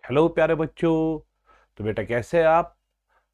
Hello प्यारे बच्चों। तो बेटा कैसे हैं आप?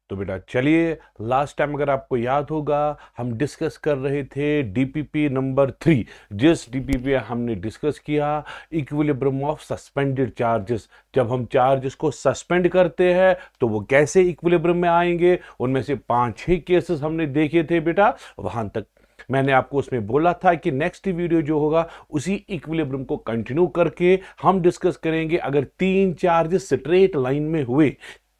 तो बेटा चलिए, लास्ट टाइम अगर आपको याद होगा हम डिस्कस कर रहे थे डीपीपी नंबर 3। जिस डीपीपी हमने डिस्कस किया इक्विलिब्रियम ऑफ सस्पेंडेड चार्जेस। जब हम चार्जेस को सस्पेंड करते हैं तो वो कैसे इक्विलिब्रियम में आएंगे, उनमें से 5-6 केसेस हमने देखे थे बेटा। वहां तक मैंने आपको उसमें बोला था कि नेक्स्ट वीडियो जो होगा उसी इक्विलिब्रियम को कंटिन्यू करके हम डिस्कस करेंगे। अगर 3 चार्जेस स्ट्रेट लाइन में हुए,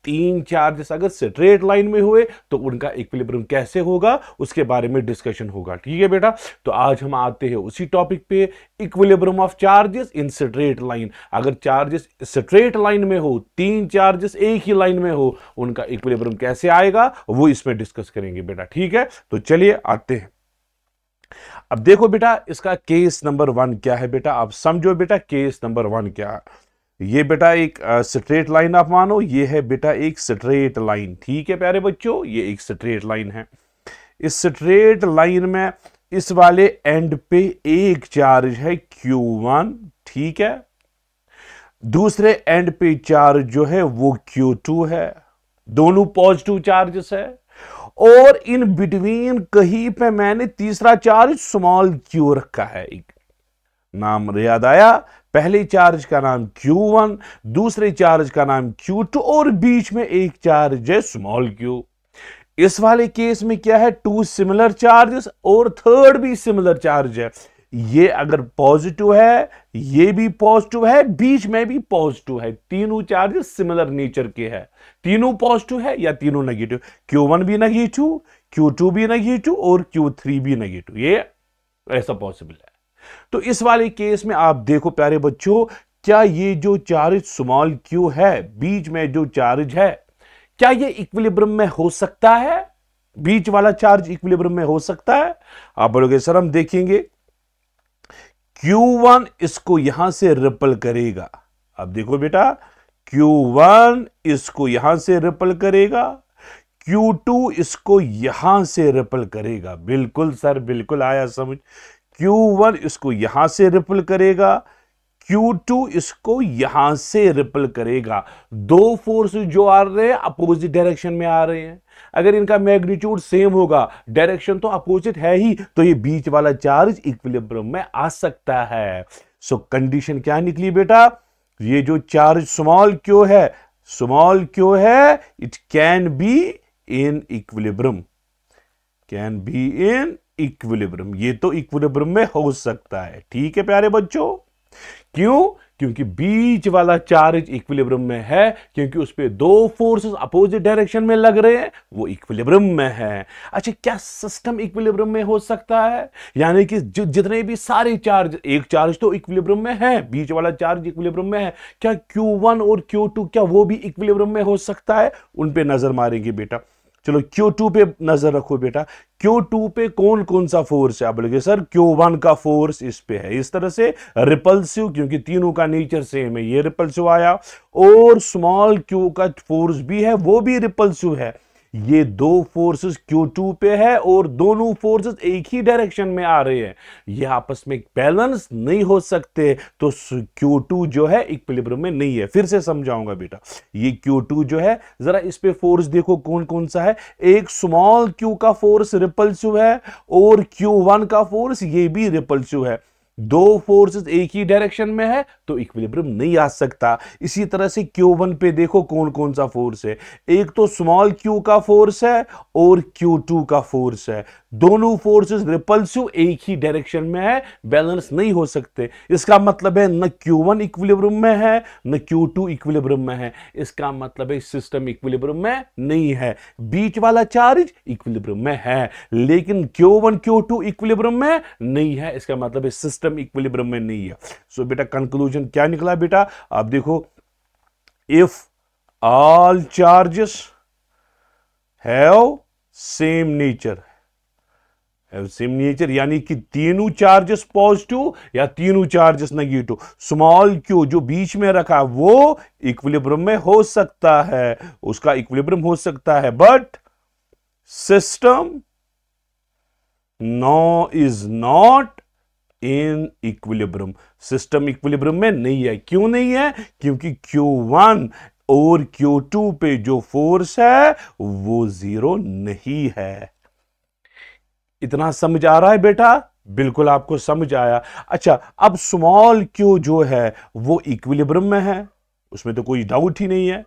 3 चार्जेस अगर स्ट्रेट लाइन में हुए तो उनका इक्विलिब्रियम कैसे होगा उसके बारे में डिस्कशन होगा। ठीक है बेटा, तो आज हम आते हैं उसी टॉपिक पे, equilibrium of charges in straight line. अगर चार्जेस स्ट्रेट लाइन में हो, 3 चार्जेस एक ही लाइन में हो, उनका इक्विलिब्रियम कैसे आएगा वो इसमें डिस्कस करेंगे बेटा। ठीक है, तो चलिए आते हैं। अब देखो बेटा, इसका केस नंबर 1 क्या है बेटा, आप समझो बेटा केस नंबर 1 क्या है। ये बेटा एक स्ट्रेट लाइन आप मानो, ये है बेटा एक स्ट्रेट लाइन। ठीक है प्यारे बच्चों, ये एक स्ट्रेट लाइन है। इस स्ट्रेट लाइन में इस वाले एंड पे एक चार्ज है Q1, ठीक है। दूसरे एंड पे चार्ज जो है वो Q2 है, दोनों पॉजिटिव चार्जेस है। और इन बिटवीन कहीं पे मैंने तीसरा चार्ज स्मॉल q रखा है। एक नाम याद आया, पहले चार्ज का नाम Q1, दूसरे चार्ज का नाम Q2 और बीच में एक चार्ज है स्मॉल q। इस वाले केस में क्या है, 2 सिमिलर चार्जेस और थर्ड भी सिमिलर चार्ज है। ये अगर पॉजिटिव है, ये भी पॉजिटिव है, बीच में भी पॉजिटिव है। तीनों चार्जेस सिमिलर नेचर के हैं, तीनों पॉजिटिव है या तीनों नेगेटिव। Q1 भी नेगेटिव, Q2 भी नेगेटिव और Q3 भी नेगेटिव, ये ऐसा पॉसिबल है। तो इस वाले केस में आप देखो प्यारे बच्चों, क्या ये जो चार्ज स्मॉल q है, बीच में जो चार्ज है, क्या ये इक्विलिब्रियम में हो सकता है? बीच वाला चार्ज इक्विलिब्रियम में हो सकता है? आप बोलोगे सर हम देखेंगे। Q1 इसको यहां से रिपल करेगा। अब देखो बेटा, Q1 इसको यहां से रिपल करेगा, Q2 इसको यहां से रिपल करेगा। बिल्कुल सर, बिल्कुल आया समझ। Q1 इसको यहां से रिपल करेगा, Q2 इसको यहां से रिपल करेगा। दो फोर्स जो आ रहे हैं अपोजिट डायरेक्शन में आ रहे हैं। अगर इनका मैग्नीट्यूड सेम होगा, डायरेक्शन तो अपोजिट है ही, तो ये बीच वाला चार्ज इक्विलिब्रियम में आ सकता है। सो कंडीशन क्या निकली बेटा, ये जो चार्ज स्मॉल q है, स्मॉल q है, it can be in equilibrium, can be in equilibrium. ये तो इक्विलिब्रियम में हो सकता है। ठीक है प्यारे बच्चों, क्यों? क्योंकि बीच वाला चार्ज इक्विलिब्रियम में है, क्योंकि उस पे दो फोर्सेस अपोजिट डायरेक्शन में लग रहे हैं, वो इक्विलिब्रियम में है। अच्छा, क्या सिस्टम इक्विलिब्रियम में हो सकता है? यानी कि जितने भी सारे चार्ज, एक चार्ज तो इक्विलिब्रियम में है, बीच वाला चार्ज इक्विलिब्रियम में है, क्या Q1 और Q2 क्या वो भी इक्विलिब्रियम में हो सकता है? उन पे नजर मारेंगे बेटा। चलो Q2 पे नजर रखो बेटा। Q2 पे कौन कौन सा फोर्स है? आप बोलोगे सर Q1 का फोर्स इस पे है, इस तरह से रिपल्सिव, क्योंकि तीनों का नेचर सेम है, ये रिपल्सिव आया। और स्मॉल q का फोर्स भी है, वो भी रिपल्सिव है। ये दो फोर्सेस Q2 पे है और दोनों फोर्सेस एक ही डायरेक्शन में आ रहे हैं, ये आपस में बैलेंस नहीं हो सकते। तो Q2 जो है इक्विलिब्रियम में नहीं है। फिर से समझाऊंगा बेटा, ये Q2 जो है, जरा इस पे फोर्स देखो कौन कौन सा है। एक स्मॉल q का फोर्स रिपल्सिव है और Q1 का फोर्स ये भी रिपल्सिव है। दो फोर्सेस एक ही डायरेक्शन में है तो इक्विलिब्रियम नहीं आ सकता। इसी तरह से Q1 पे देखो कौन कौन सा फोर्स है। एक तो स्मॉल q का फोर्स है और Q2 का फोर्स है, दोनों फोर्सेस रिपल्सिव एक ही डायरेक्शन में है, बैलेंस नहीं हो सकते। इसका मतलब है न Q1 इक्विलिब्रियम में है न Q2 इक्विलिब्रियम में है। इसका मतलब है सिस्टम इक्विलिब्रियम में नहीं है। बीच वाला चार्ज इक्विलिब्रियम में है लेकिन Q1 Q2 इक्विलिब्रियम में नहीं है, इसका मतलब है सिस्टम इक्विलिब्रियम में नहीं है। सो बेटा कंक्लूजन क्या निकला बेटा, आप देखो, if all charges have same nature, same nature यानी कि तीनों चार्जेस पॉजिटिव या तीनों चार्जेस नेगेटिव, स्मॉल q जो बीच में रखा वो इक्विलिब्रियम में हो सकता है, उसका इक्विलिब्रियम हो सकता है। But system no is not in equilibrium, system equilibrium में नहीं है। क्यों नहीं है? क्योंकि Q1 और Q2 पे जो फोर्स है वो जीरो नहीं है। इतना समझ आ रहा है बेटा? बिल्कुल आपको समझ आया। अच्छा, अब स्मॉल q जो है वो इक्विलिब्रियम में है, उसमें तो कोई डाउट ही नहीं है।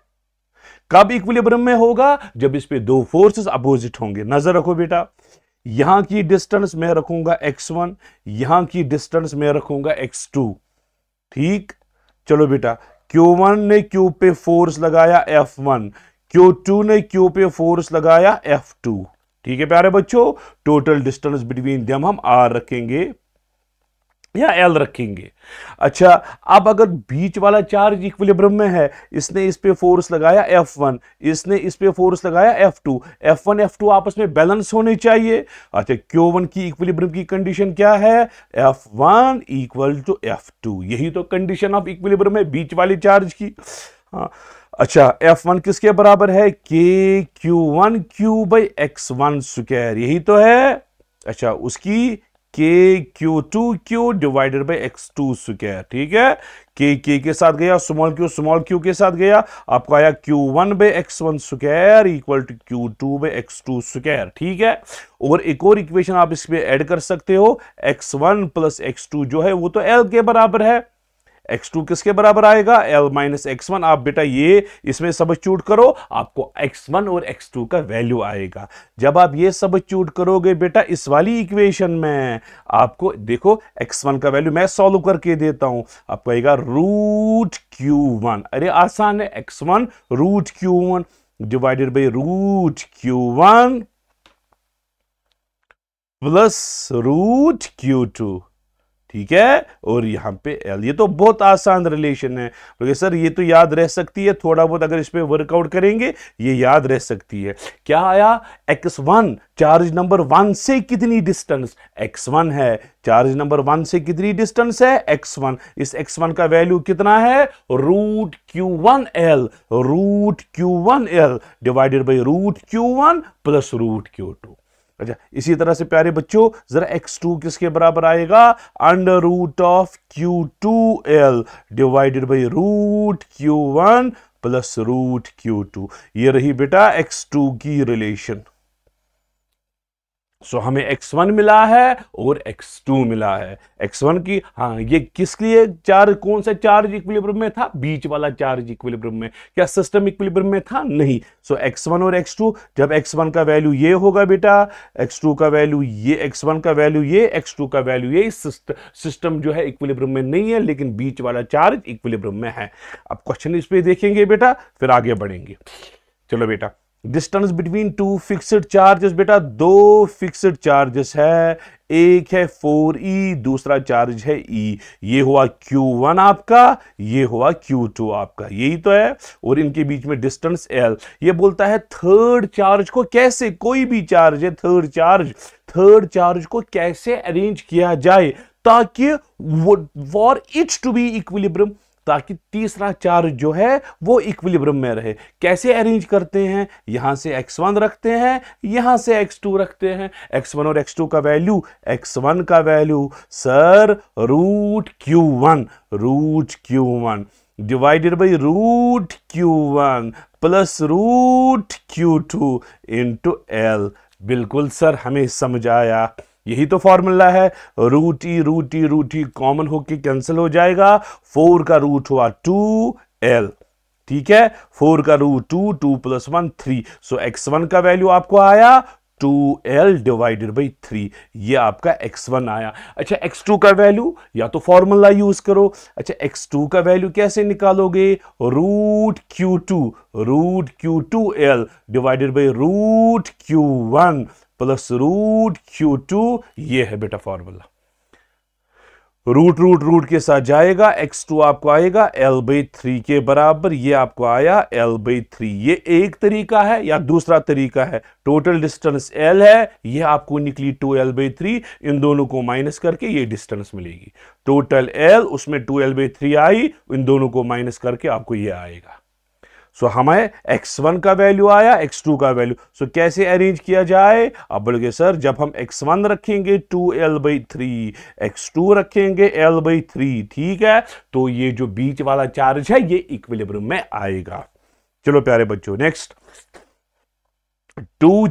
कब इक्विलिब्रियम में होगा? जब इस पे दो फोर्सेस अपोजिट होंगे। नजर रखो बेटा, यहां की डिस्टेंस मैं रखूंगा x1, यहां की डिस्टेंस मैं रखूंगा x2। ठीक, चलो बेटा, Q1 ने Q पे फोर्स लगाया F1, Q2 ने Q पे फोर्स लगाया F2। ठीक है प्यारे बच्चों, टोटल डिस्टेंस बिटवीन देम हम R रखेंगे या L रखेंगे। अच्छा, अब अगर बीच वाला चार्ज इक्विलिब्रियम में है, इसने इस पे फोर्स लगाया F1, इसने इस पे फोर्स लगाया F2, F1 F2 आपस में बैलेंस होने चाहिए। अच्छा, Q1 की इक्विलिब्रियम की कंडीशन क्या है? F1 equal to F2। यही तो कंडीशन ऑफ इक्विलिब्रियम है बीच वाले चार्ज की। हाँ, अच्छा, F1 किसके बराबर है? KQ1 Q by X1 square, यही तो है। अच्छा, उसकी KQ2 Q divided by X2 square. ठीक है, K के साथ गया, स्मॉल Q के साथ गया, आपको आया Q1 by X1 square equal to Q2 by X2 square. ठीक है, और एक और इक्वेशन आप इस पे ऐड कर सकते हो, X1 प्लस X2 जो है वो तो L के बराबर है। x2 किसके बराबर आएगा? L minus x1। आप बेटा ये इसमें सब्स्टिट्यूट करो, आपको x1 और x2 का वैल्यू आएगा। जब आप ये सब्स्टिट्यूट करोगे बेटा इस वाली इक्वेशन में, आपको देखो x1 का वैल्यू मैं सॉल्व करके देता हूं, आपको आएगा रूट Q1। अरे आसान है, x1 root Q1 divided by root Q1 plus root Q2। ठीक है, और यहां पे L, ये तो बहुत आसान रिलेशन है। तो सर ये तो याद रह सकती है, थोड़ा बहुत अगर इस पे वर्कआउट करेंगे ये याद रह सकती है। क्या आया? x1 चार्ज नंबर 1 से कितनी डिस्टेंस? x1 है। चार्ज नंबर 1 से कितनी डिस्टेंस है? x1। इस x1 का वैल्यू कितना है? Root Q1L, root Q1L divided by root Q1 plus root Q2। अच्छा, इसी तरह से प्यारे बच्चों जरा x2 किसके बराबर आएगा? Under root of Q2L divided by root Q1 plus root Q2। ये रही बेटा x2 की रिलेशन। सो हमें x1 मिला है और x2 मिला है। x1 की, हाँ, ये किस लिए चार्ज, कौन सा चार्ज इक्विलिब्रियम में था? बीच वाला चार्ज इक्विलिब्रियम में। क्या सिस्टम इक्विलिब्रियम में था? नहीं। सो x1 और x2, जब x1 का वैल्यू ये होगा बेटा, x2 का वैल्यू ये, x1 का वैल्यू ये, x2 का वैल्यू ये, सिस्टम जो है इक्विलिब्रियम में नहीं है लेकिन बीच वाला चार्ज इक्विलिब्रियम में है। अब क्वेश्चन इस पे देखेंगे बेटा, फिर आगे बढ़ेंगे। चलो बेटा, distance between two fixed charges, बेटा दो फिक्स्ड चार्जेस है, एक है 4e, दूसरा चार्ज है e। ये हुआ Q1 आपका, ये हुआ Q2 आपका, यही तो है। और इनके बीच में डिस्टेंस L। ये बोलता है थर्ड चार्ज को कैसे, कोई भी चार्ज है, थर्ड चार्ज को कैसे अरेंज किया जाए ताकि for it to be equilibrium, ताकि तीसरा चार्ज जो है वो इक्विलिब्रियम में रहे। कैसे अरेंज करते हैं? यहां से x1 रखते हैं, यहां से x2 रखते हैं। x1 और x2 का वैल्यू, x1 का value sir root Q1 divided by root Q1 plus root Q2 into L। बिल्कुल सर, हमें समझ आया। यही तो फॉर्मूला है। रूट ई कॉमन होके कैंसिल हो जाएगा। 4 का रूट हुआ 2L। ठीक है, 4 का रूट 2 प्लस 1 3। सो x1 का वैल्यू आपको आया 2L डिवाइडेड बाई 3। ये आपका x1 आया। अच्छा, x2 का वैल्यू या तो फॉर्मूला यूज करो। अच्छा, x2 का वैल्यू कैसे निकालोगे? Root Q2L divided by root Q1 plus root Q2। ये है बेटा फॉर्मूला। रूट के साथ जाएगा, x2 आपको आएगा L/3 के बराबर, ये आपको आया L/3। ये एक तरीका है, या दूसरा तरीका है, टोटल डिस्टेंस L है, ये आपको निकली 2L/3, इन दोनों को माइनस करके ये डिस्टेंस मिलेगी। टोटल L, उसमें 2L/3 आई, इन दोनों को माइनस करके आपको ये आएगा। सो हमें x1 का वैल्यू आया, x2 का वैल्यू। सो कैसे अरेंज किया जाए? अब बोलोगे सर जब हम x1 रखेंगे 2l/3, x2 रखेंगे l/3, ठीक है, तो ये जो बीच वाला चार्ज है ये इक्विलिब्रियम में आएगा। चलो प्यारे बच्चों, नेक्स्ट, दो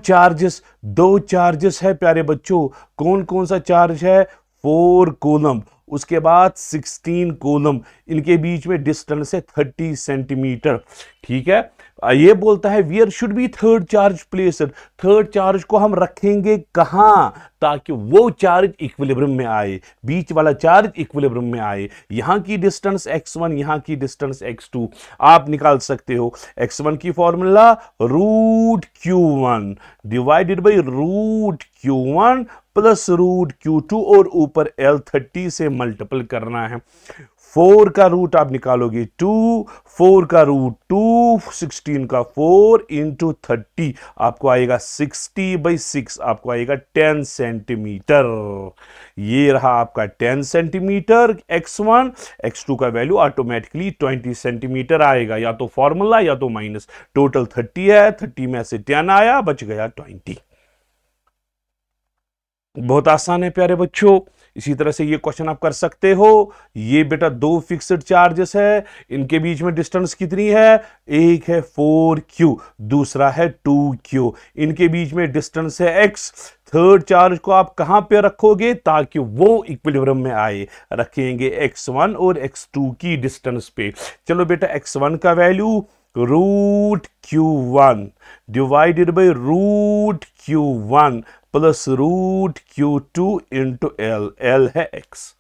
चार्जेस है प्यारे बच्चों। कौन कौन सा चार्ज है? 4 कूलम, उसके बाद 16 कूलम, इनके बीच में डिस्टेंस है 30 सेंटीमीटर, ठीक है। ये बोलता है wear should be third charge placed, third charge को हम रखेंगे कहां ताकि वो चार्ज इक्विलिब्रियम में आए, बीच वाला चार्ज इक्विलिब्रियम में आए। यहां की डिस्टेंस x1, यहां की डिस्टेंस x2 आप निकाल सकते हो। x1 की formula √Q1 divided by √Q1 plus √Q2 और ऊपर L30 से मल्टीपल करना है। 4 का रूट आप निकालोगे 2, 4 का रूट 2, 16 का 4 इंटू 30 आपको आएगा 60/6, आपको आएगा 10 सेंटीमीटर। ये रहा आपका 10 सेंटीमीटर x1, x2 का वैल्यू ऑटोमेटिकली 20 सेंटीमीटर आएगा, या तो फॉर्मूला या तो माइनस। टोटल 30 है, 30 में से 10 आया, बच गया 20। बहुत आसान है प्यारे बच्चों। इसी तरह से ये क्वेश्चन आप कर सकते हो। ये बेटा दो फिक्स्ड चार्जेस है, इनके बीच में डिस्टेंस कितनी है? एक है 4Q, दूसरा है 2Q, इनके बीच में डिस्टेंस है x। थर्ड चार्ज को आप कहां पे रखोगे ताकि वो इक्विलिब्रियम में आए? रखेंगे x1 और x2 की डिस्टेंस पे। चलो बेटा, x1 का value √Q1 divided by √Q1 plus √Q2 into L है x,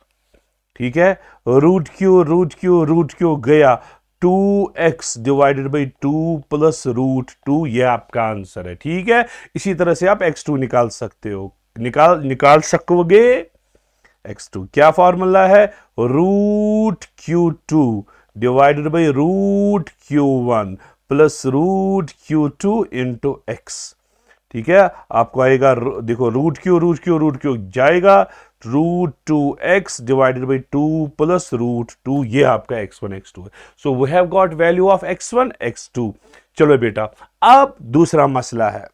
ठीक है। √Q गया 2x डिवाइडेड बाई 2 प्लस √2, ये आपका आंसर है, ठीक है। इसी तरह से आप x2 निकाल सकते हो, निकाल सकोगे। x2 क्या फॉर्मूला है? √Q2 divided by √Q1 plus √Q2 into x, ठीक है। आपको आएगा, देखो √Q जाएगा, √2x डिवाइडेड बाई 2 प्लस √2, ये आपका x1 x2 है। So we have got value of x1 x2। चलो बेटा, अब दूसरा मसला है,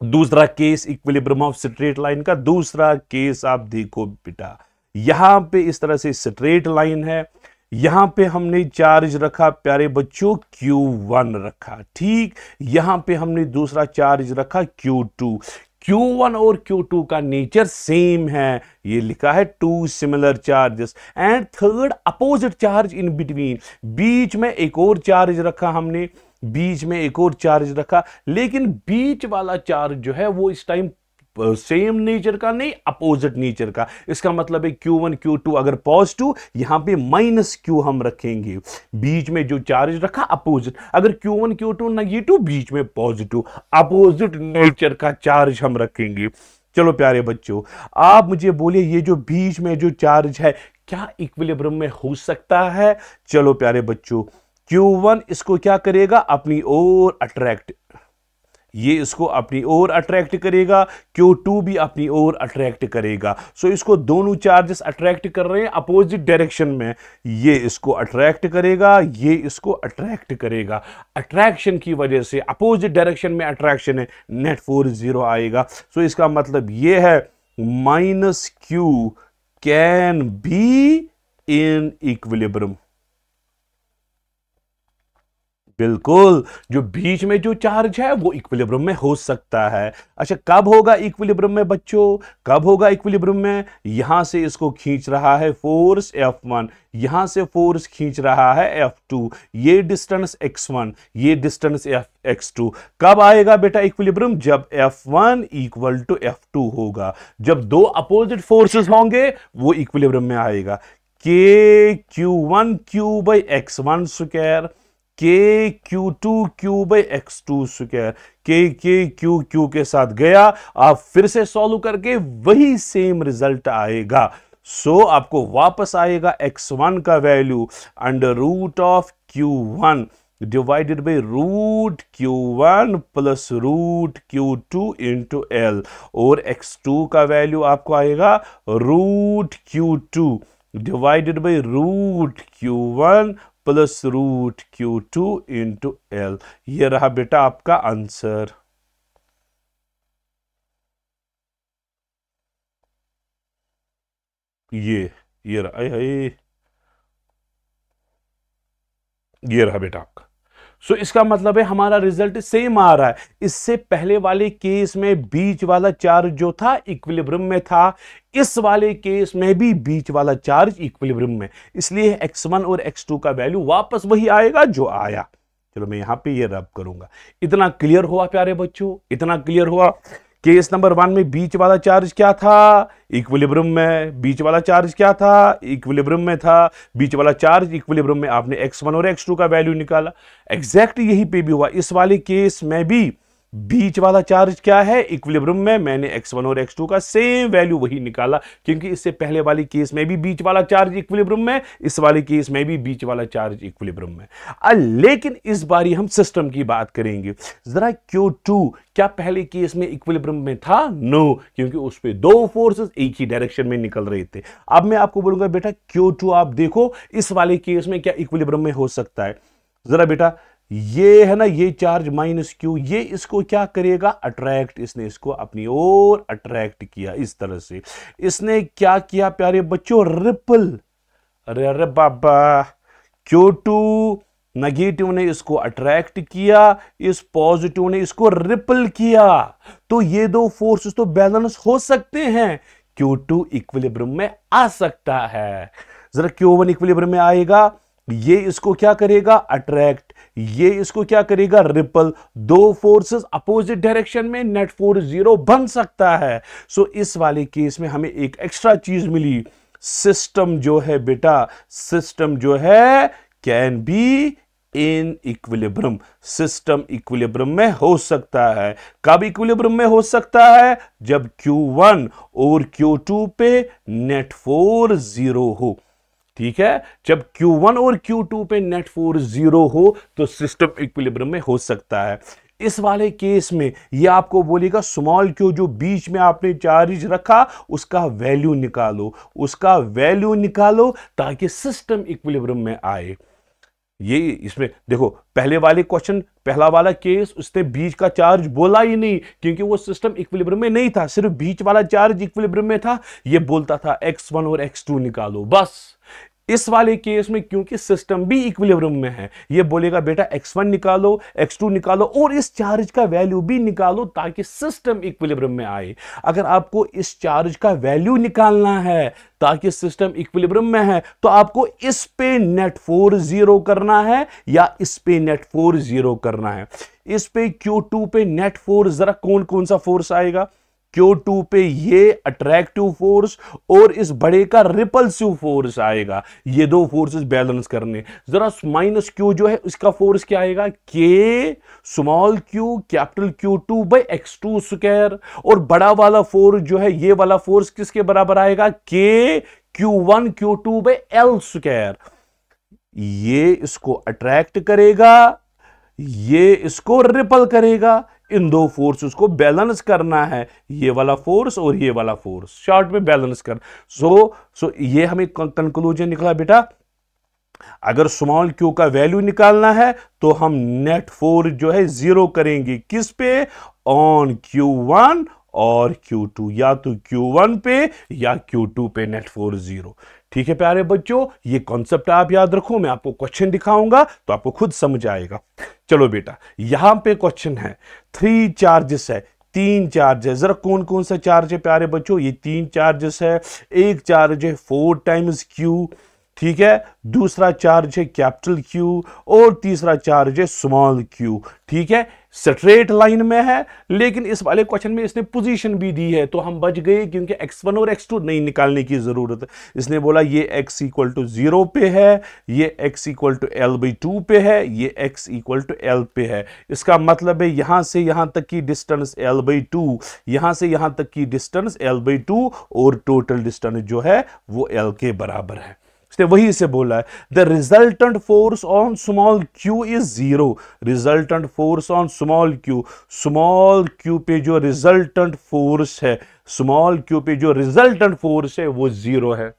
दूसरा case equilibrium of straight line का दूसरा केस आप देखो बेटा। यहां पे इस तरह से स्ट्रेट लाइन है, यहां पे हमने चार्ज रखा प्यारे बच्चों Q1 रखा, ठीक। यहां पे हमने दूसरा चार्ज रखा Q2। Q1 और Q2 का नेचर सेम है, ये लिखा है two similar charges and third opposite charge in between. बीच में एक और चार्ज रखा हमने, बीच में एक और चार्ज रखा, लेकिन बीच वाला चार्ज जो है वो इस टाइम सेम नेचर का नहीं, अपोजिट नेचर का। इसका मतलब है Q1 Q2 अगर पॉजिटिव, यहां पे -Q हम रखेंगे। बीच में जो चार्ज रखा अपोजिट, अगर Q1 Q2 नेगेटिव, बीच में पॉजिटिव, अपोजिट नेचर का चार्ज हम रखेंगे। चलो प्यारे बच्चों, आप मुझे बोलिए ये जो बीच में जो चार्ज है क्या इक्विलिब्रियम में हो सकता है? चलो प्यारे बच्चों, Q1 इसको क्या करेगा? अपनी ओर अट्रैक्ट, ये इसको अपनी ओर अट्रैक्ट करेगा, Q2 भी अपनी ओर अट्रैक्ट करेगा। सो इसको दोनों चार्जेस अट्रैक्ट कर रहे हैं अपोजिट डायरेक्शन में, ये इसको अट्रैक्ट करेगा, ये इसको अट्रैक्ट करेगा। अट्रैक्शन की वजह से अपोजिट डायरेक्शन में अट्रैक्शन है, नेट फोर्स 0 आएगा। सो इसका मतलब ये है -Q can be in equilibrium. बिल्कुल, जो बीच में जो चार्ज है वो इक्विलिब्रियम में हो सकता है। अच्छा, कब होगा इक्विलिब्रियम में बच्चों? कब होगा इक्विलिब्रियम में? यहां से इसको खींच रहा है फोर्स F1, यहां से फोर्स खींच रहा है F2, ये डिस्टेंस x1, ये डिस्टेंस x2। कब आएगा बेटा इक्विलिब्रियम? जब F1 इक्वल टू F2 होगा। जब दो अपोजिट फोर्सेस होंगे वो इक्विलिब्रियम में आएगा। KQ1Q/x1 square, KQ2Q/x2 square, Q के साथ गया, आप फिर से सॉल्व करके वही सेम रिजल्ट आएगा। सो आपको वापस आएगा x1 का value under root of Q1 divided by √Q1 plus √Q2 into L, और x2 का वैल्यू आपको आएगा √Q2 divided by √Q1 plus root Q2 into L। ये रहा बेटा आपका आंसर। ये रहा, ये रहा बेटा आपका। सो इसका मतलब है हमारा रिजल्ट सेम आ रहा है। इससे पहले वाले केस में बीच वाला चार्ज जो था इक्विलिब्रियम में था, इस वाले केस में भी बीच वाला चार्ज इक्विलिब्रियम में, इसलिए x1 और x2 का वैल्यू वापस वही आएगा जो आया। चलो मैं यहां पे ये रब करूंगा। इतना क्लियर हुआ प्यारे बच्चों, इतना क्लियर हुआ। केस नंबर 1 में बीच वाला चार्ज क्या था, इक्विलिब्रियम में। बीच वाला चार्ज क्या था, इक्विलिब्रियम में था। बीच वाला चार्ज इक्विलिब्रियम में, आपने x1 और x2 का वैल्यू निकाला। एग्जैक्ट यही पे भी हुआ। इस वाले केस में भी बीच वाला चार्ज क्या है, इक्विलिब्रियम में। मैंने x1 और x2 का सेम वैल्यू वही निकाला, क्योंकि इससे पहले वाली केस में भी बीच वाला चार्ज इक्विलिब्रियम में, इस वाले केस में भी बीच वाला चार्ज इक्विलिब्रियम में। लेकिन इस बारी हम सिस्टम की बात करेंगे। जरा Q2 क्या पहले केस में इक्विलिब्रियम में था? नो, क्योंकि उस पे दो फोर्सेस एक ही डायरेक्शन में निकल रहे थे। अब मैं आपको बोलूंगा बेटा Q2 आप देखो इस वाले केस में क्या इक्विलिब्रियम में हो सकता है। जरा बेटा ये है ना, ये चार्ज माइनस क्यू, ये इसको क्या करेगा, अट्रैक्ट। इसने इसको अपनी ओर अट्रैक्ट किया इस तरह से। इसने क्या किया प्यारे बच्चों, रिपल। अरे अरे बाबा, Q2 नेगेटिव ने इसको अट्रैक्ट किया, इस पॉजिटिव ने इसको रिपल किया। तो ये दो फोर्सेस तो बैलेंस हो सकते हैं, Q2 इक्विलिब्रियम में आ सकता है। जरा Q1 इक्विलिब्रियम में आएगा, ये इसको क्या करेगा, अट्रैक्ट। ये इसको क्या करेगा, रिपल। दो फोर्सेस अपोजिट डायरेक्शन में, नेट फोर्स 0 बन सकता है। सो इस वाले केस में हमें एक एक्स्ट्रा चीज मिली। सिस्टम जो है बेटा, सिस्टम जो है can be in equilibrium. System equilibrium में हो सकता है। कब इक्विलिब्रियम में हो सकता है, जब Q1 और Q2 पे नेट फोर्स 0 हो। ठीक है, जब Q1 और Q2 पे नेट फोर्स 0 हो तो सिस्टम इक्विलिब्रियम में हो सकता है। इस वाले केस में ये आपको बोलेगा स्मॉल q जो बीच में आपने चार्ज रखा उसका वैल्यू निकालो, उसका वैल्यू निकालो ताकि सिस्टम इक्विलिब्रियम में आए। ये इसमें देखो, पहले वाले क्वेश्चन, पहला वाला केस, उसने बीच का चार्ज बोला ही नहीं, क्योंकि वो सिस्टम इक्विलिब्रियम में नहीं था, सिर्फ बीच वाला चार्ज इक्विलिब्रियम में था। ये बोलता था x1 और x2 निकालो बस। इस वाले केस में क्योंकि सिस्टम भी इक्विलिब्रियम में है, ये बोलेगा बेटा x1 निकालो, x2 निकालो और इस चार्ज का वैल्यू भी निकालो ताकि सिस्टम इक्विलिब्रियम में आए। अगर आपको इस चार्ज का वैल्यू निकालना है ताकि सिस्टम इक्विलिब्रियम में है, तो आपको इस पे नेट फोर्स 0 करना है या इस पे नेट फोर्स 0 करना है। इस पे Q2 पे नेट फोर्स, जरा कौन कौन सा फोर्स आएगा, Q2 पे ये अट्रैक्टिव फोर्स और इस बड़े का रिपल्सिव फोर्स आएगा। ये दो फोर्सेस बैलेंस करने। जरा माइनस Q जो है उसका फोर्स क्या आएगा, K small q capital Q2 by x2 square. और बड़ा वाला फोर्स जो है, ये वाला फोर्स किसके बराबर आएगा, K Q1 Q2 by L square. ये इसको अट्रैक्ट करेगा, ये इसको रिपल करेगा। इन दो फोर्सेस को बैलेंस करना है, ये वाला फोर्स और ये वाला फोर्स, शॉर्ट में बैलेंस कर। सो ये हमें कंक्लूजन निकला बेटा, अगर स्मॉल q का वैल्यू निकालना है तो हम नेट फोर्स जो है 0 करेंगे, किस पे, ऑन Q1 और Q2, या तो Q1 पे या Q2 पे नेट फोर्स 0। ठीक है प्यारे बच्चों, ये कॉन्सेप्ट आप याद रखो, मैं आपको क्वेश्चन दिखाऊंगा तो आपको खुद समझ आएगा। चलो बेटा, यहां पे क्वेश्चन है, 3 चार्जेस है, 3 चार्ज है। जरा कौन कौन सा चार्ज है प्यारे बच्चों, ये 3 चार्जेस है। एक चार्ज है 4 टाइम्स Q, ठीक है, दूसरा चार्ज है कैपिटल Q और तीसरा चार्ज है स्मॉल q। ठीक है, स्ट्रेट लाइन में है, लेकिन इस वाले क्वेश्चन में इसने पोजीशन भी दी है तो हम बच गए, क्योंकि x1 और x2 नहीं निकालने की जरूरत है। इसने बोला ये x इक्वल टू 0 पे है, ये x इक्वल टू L/2 पे है, ये x इक्वल टू L पे है। इसका मतलब है यहां से यहां तक की डिस्टेंस L/2, यहां से यहां तक की डिस्टेंस L/2 और टोटल डिस्टेंस जो है वो L के बराबर है। इसने वही से बोला है, the resultant force on small q is 0। Resultant force on small q पे जो रिजल्टेंट फोर्स है, स्मॉल q पे जो रिजल्टेंट फोर्स है वो 0 है।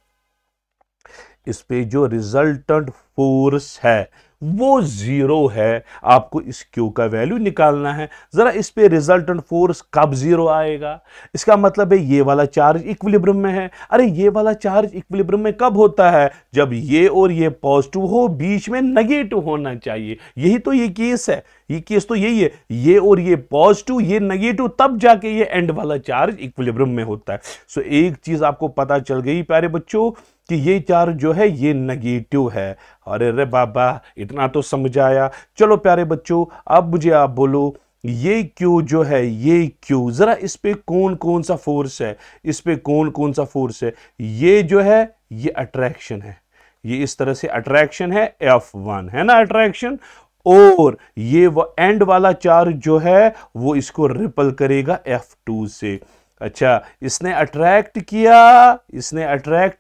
इस पे जो रिजल्टेंट फोर्स है वो 0 है। आपको इस Q का वैल्यू निकालना है। जरा इस पे रिजल्टेंट फोर्स कब 0 आएगा? इसका मतलब है ये वाला चार्ज इक्विलिब्रियम में है। अरे ये वाला चार्ज इक्विलिब्रियम में कब होता है? जब ये और ये पॉजिटिव हो, बीच में नेगेटिव होना चाहिए। यही तो ये केस है। ये केस तो यही है, ये और ये पॉजिटिव, ये नेगेटिव, तब जाके ये एंड वाला चार्ज इक्विलिब्रियम में होता है। सो एक चीज आपको पता चल गई प्यारे बच्चों कि ये चार्ज जो है ये नेगेटिव है। अरे रे बाबा, इतना तो समझ आया। चलो प्यारे बच्चों, अब मुझे आप बोलो, ये Q जो है, ये Q, जरा इस पे कौन कौन सा फोर्स है? इस पे कौन कौन सा फोर्स है? ये जो है ये अट्रैक्शन है। ये इस तरह से अट्रैक्शन है, F1 है ना अट्रैक्शन। और ये वो एंड वाला चार्ज जो है वो इसको रिपल करेगा F2 से। अच्छा, इसने अट्रैक्ट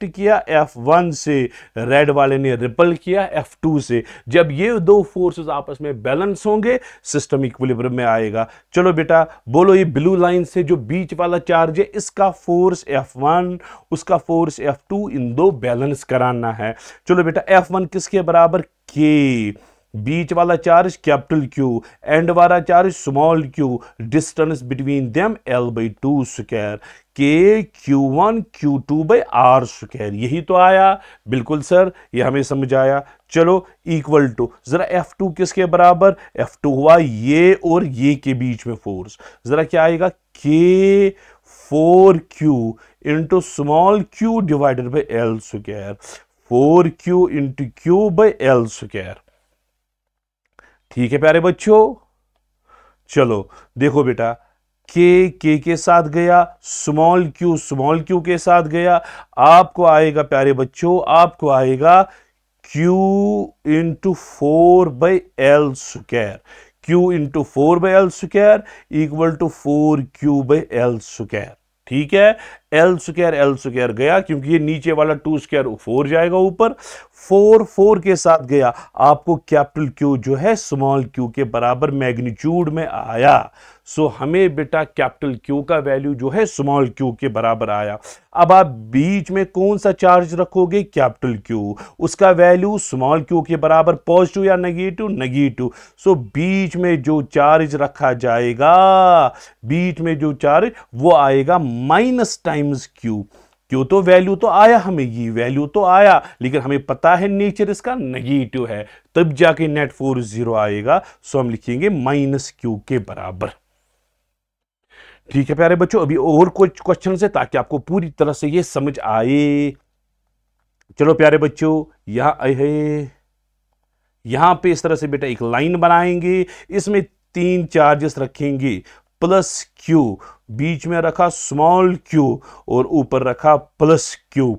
किया F1 से, रेड वाले ने रिपल किया F2 से। जब ये दो फोर्सेस आपस में बैलेंस होंगे, सिस्टम इक्विलिब्रियम में आएगा। चलो बेटा बोलो, ये ब्लू लाइन से जो बीच वाला चार्ज है, इसका फोर्स F1, उसका फोर्स F2, इन दो बैलेंस कराना है। चलो बेटा, F1 किसके बराबर? K। बीच वाला चार्ज कैपिटल Q, एंड वाला charge small q, distance between them L/2 square, K Q1 Q2 by R square. यही तो आया। बिल्कुल सर, ये हमें समझ आया। चलो इक्वल टू, जरा F2 किसके बराबर? F2 हुआ ये और ये के बीच में फोर्स। जरा क्या आएगा? K 4Q into small q divided by L square, 4Q into Q by L square. ठीक है प्यारे बच्चों, चलो देखो बेटा, के के साथ गया, स्मॉल क्यू के साथ गया। आपको आएगा प्यारे बच्चों, आपको आएगा Q into 4/L square, Q into 4/L square equal to 4Q/L square. ठीक है, L स्क्वायर गया, क्योंकि ये नीचे वाला 2 स्क्वायर 4 जाएगा ऊपर, 4 के साथ गया। आपको कैपिटल Q जो है स्मॉल q के बराबर मैग्नीट्यूड में आया। सो हमें बेटा कैपिटल Q का वैल्यू जो है स्मॉल q के बराबर आया। अब आप बीच में कौन सा चार्ज रखोगे? कैपिटल Q, उसका वैल्यू स्मॉल q के बराबर, पॉजिटिव या नेगेटिव? नेगेटिव। सो बीच में जो चार्ज रखा जाएगा, बीच में जो चार्ज वो आएगा माइनस टाइम्स q। क्यों तो वैल्यू तो आया, हमें ये वैल्यू तो आया, लेकिन हमें पता है नेचर इसका नेगेटिव है, तब जाके नेट फोर्स 0 आएगा। सो हम लिखेंगे माइनस q के बराबर। ठीक है प्यारे बच्चों, अभी और कुछ क्वेश्चन है ताकि आपको पूरी तरह से ये समझ आए। चलो प्यारे बच्चों, यहां पे इस तरह से बेटा एक लाइन बनाएंगे, इसमें 3 चार्जेस रखेंगे, प्लस Q, बीच में रखा स्मॉल q और ऊपर रखा प्लस Q।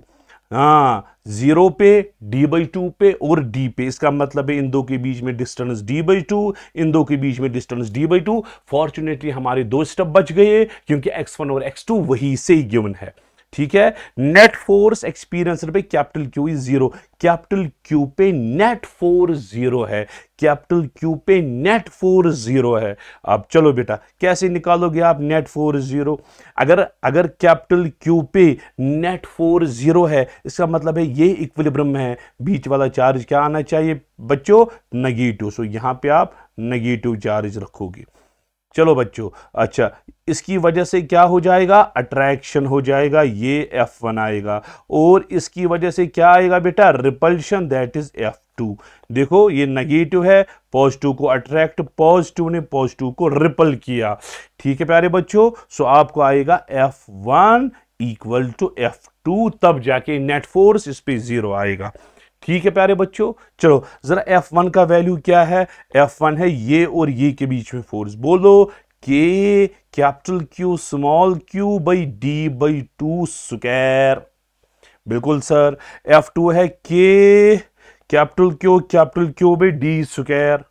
हाँ, 0 पे, D/2 पे और D पे। इसका मतलब है इन दो के बीच में डिस्टेंस D/2, इन दो के बीच में डिस्टेंस D/2। फॉर्चुनेटली हमारे 2 स्टेप बच गए, क्योंकि x1 और x2 वही से ही गिवन है। ठीक है, नेट फोर्स एक्सपीरियंस पे capital Q is 0, capital Q पे नेट फोर्स 0 है, कैपिटल Q पे नेट फोर्स 0 है। अब चलो बेटा, कैसे निकालोगे आप नेट फोर्स 0? अगर कैपिटल Q पे नेट फोर्स 0 है, इसका मतलब है ये इक्विलिब्रियम में है, बीच वाला चार्ज क्या आना चाहिए बच्चों? नेगेटिव। सो यहां पे आप नेगेटिव चार्ज रखोगे। चलो बच्चों, अच्छा, इसकी वजह से क्या हो जाएगा? अट्रैक्शन हो जाएगा, ये F1 आएगा, और इसकी वजह से क्या आएगा बेटा? Repulsion, that is F2। देखो ये नेगेटिव है, पॉजिटिव को अट्रैक्ट, पॉजिटिव ने पॉजिटिव को रिपल किया। ठीक है प्यारे बच्चों, सो आपको आएगा F1 इक्वल टू F2, तब जाके नेट फोर्स इस पे 0 आएगा। ठीक है प्यारे बच्चों, चलो जरा F1 का वैल्यू क्या है? F1 है ये और ये के बीच में फोर्स। बोलो, K capital Q small q by D/2 square. बिल्कुल सर। F2 है K capital Q by D square,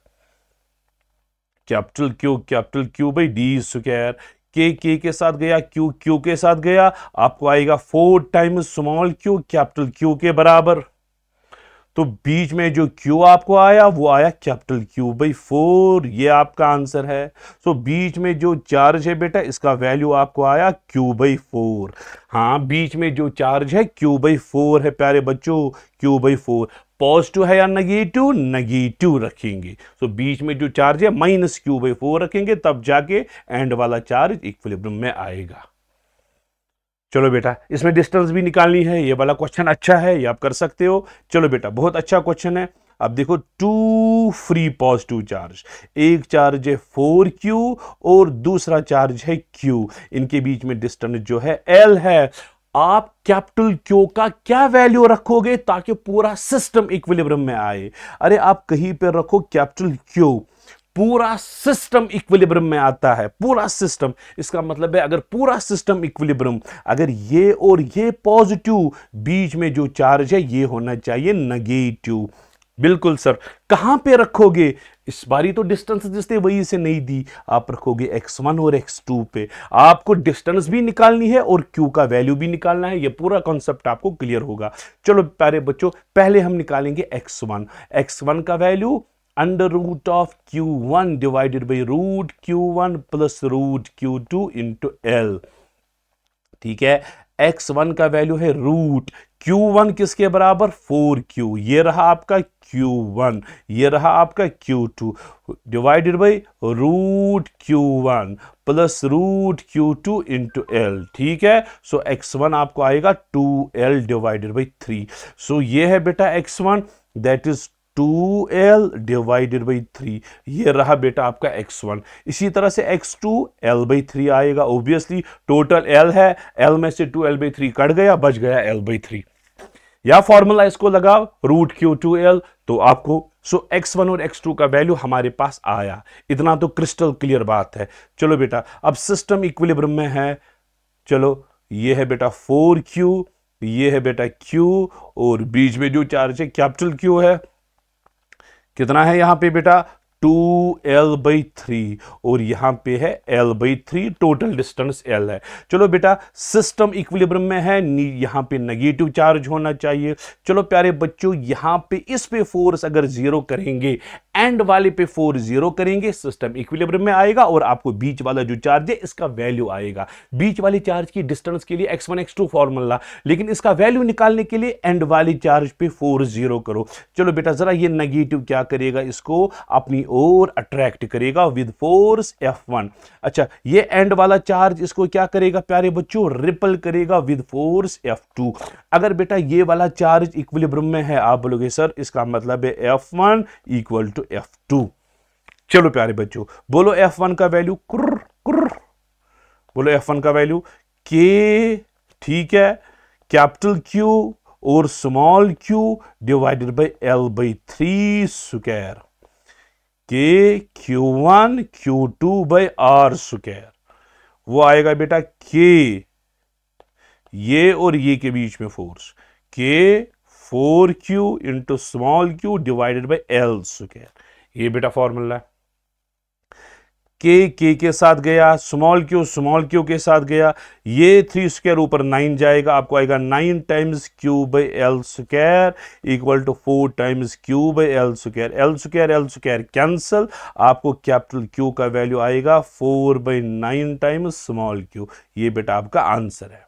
capital Q by D square. K के साथ गया, Q के साथ गया, आपको आएगा 4 times small q capital Q के बराबर। तो बीच में जो Q आपको आया वो आया कैपिटल Q/4, ये आपका आंसर है। तो बीच में जो चार्ज है बेटा इसका वैल्यू आपको आया Q/4। हाँ, बीच में जो चार्ज है Q/4 है प्यारे बच्चों, Q/4। पॉजिटिव है या नेगेटिव? नेगेटिव रखेंगे। तो बीच में जो चार्ज है -Q/4 रखेंगे, तब जाके एंड वाला चार्ज इक्विलिब्रियम में आएगा। चलो बेटा, इसमें डिस्टेंस भी निकालनी है। ये वाला क्वेश्चन अच्छा है, ये आप कर सकते हो। चलो बेटा, बहुत अच्छा क्वेश्चन है। अब देखो, टू फ्री पॉजिटिव चार्ज, एक चार्ज है 4Q और दूसरा चार्ज है Q, इनके बीच में डिस्टेंस जो है L है। आप कैपिटल Q का क्या वैल्यू रखोगे ताकि पूरा सिस्टम इक्विलिब्रियम में आए? अरे आप कहीं पे रखो कैपिटल Q, पूरा सिस्टम इक्विलिब्रियम में आता है। पूरा सिस्टम, इसका मतलब है अगर पूरा सिस्टम इक्विलिब्रियम, अगर ये और ये पॉजिटिव, बीच में जो चार्ज है ये होना चाहिए नेगेटिव। बिल्कुल सर, कहां पे रखोगे? इस बारी तो डिस्टेंस जिसने वही से नहीं दी, आप रखोगे x1 और x2 पे। आपको डिस्टेंस भी निकालनी है और Q का वैल्यू भी निकालना है। ये पूरा कॉन्सेप्ट आपको क्लियर होगा। चलो प्यारे बच्चों, पहले हम निकालेंगे x1। x1 का value under root of Q1 divided by root Q1 plus root Q2 into L। ठीक है, x1 का वैल्यू है रूट Q1 किसके बराबर? 4Q। ये रहा आपका Q1, ये रहा आपका Q2, divided by root Q1 plus root Q2 into L। ठीक है, सो x1 आपको आएगा 2L डिवाइडेड बाई 3। सो ये है बेटा x1, that is 2L divided by 3। ये रहा बेटा आपका x1। इसी तरह से x2 L/3 आएगा। ऑब्वियसली टोटल L है, L में से 2L/3 कट गया, बच गया L/3। या फॉर्मूला इसको लगाओ रूट Q2L, तो आपको x1 और x2 का वैल्यू हमारे पास आया। इतना तो क्रिस्टल क्लियर बात है। चलो बेटा, अब सिस्टम इक्विलिब्रियम में है। चलो, ये है बेटा 4Q, ये है बेटा Q, और बीच में जो चार्ज है कैपिटल Q है। कितना है यहां पे बेटा? 2L/3, और यहां पे है L/3। टोटल डिस्टेंस L है। चलो बेटा, सिस्टम इक्विलिब्रियम में है, यहां पे नेगेटिव चार्ज होना चाहिए। चलो प्यारे बच्चों, यहां पे इस पे फोर्स अगर 0 करेंगे, एंड वाले पे फोर्स 0 करेंगे, सिस्टम इक्विलिब्रियम में आएगा और आपको बीच वाला जो चार्ज है इसका वैल्यू आएगा। बीच वाले चार्ज की डिस्टेंस के लिए x1 x2 फॉर्मूला, लेकिन इसका वैल्यू निकालने के लिए एंड वाले चार्ज पे फोर्स 0 करो। चलो बेटा, जरा ये नेगेटिव क्या करेगा? इसको अपनी ओर अट्रैक्ट करेगा विद फोर्स F1। अच्छा, ये एंड वाला चार्ज इसको क्या करेगा प्यारे बच्चों? रिपल करेगा विद फोर्स F2। अगर बेटा ये वाला चार्ज इक्विलिब्रियम में है, आप बोलोगे सर इसका मतलब है F1 इक्वल टू F2। चलो प्यारे बच्चों, बोलो F1 का वैल्यू, कुर्र कुर्र, बोलो F1 का वैल्यू K। ठीक है, कैपिटल Q और small q divided by L/3 square, K Q1 Q2 by R square. वो आएगा बेटा K, ये और ये के बीच में force, K 4Q into small q divided by L square. ये बेटा फॉर्मूला है। K के साथ गया, स्मॉल क्यू के साथ गया, ये 3 स्क्वायर ऊपर 9 जाएगा, आपको आएगा 9 times Q by L square equal to 4 times Q by L square. L square cancel, आपको कैपिटल Q का वैल्यू आएगा 4/9 टाइम्स स्मॉल q। ये बेटा आपका आंसर है।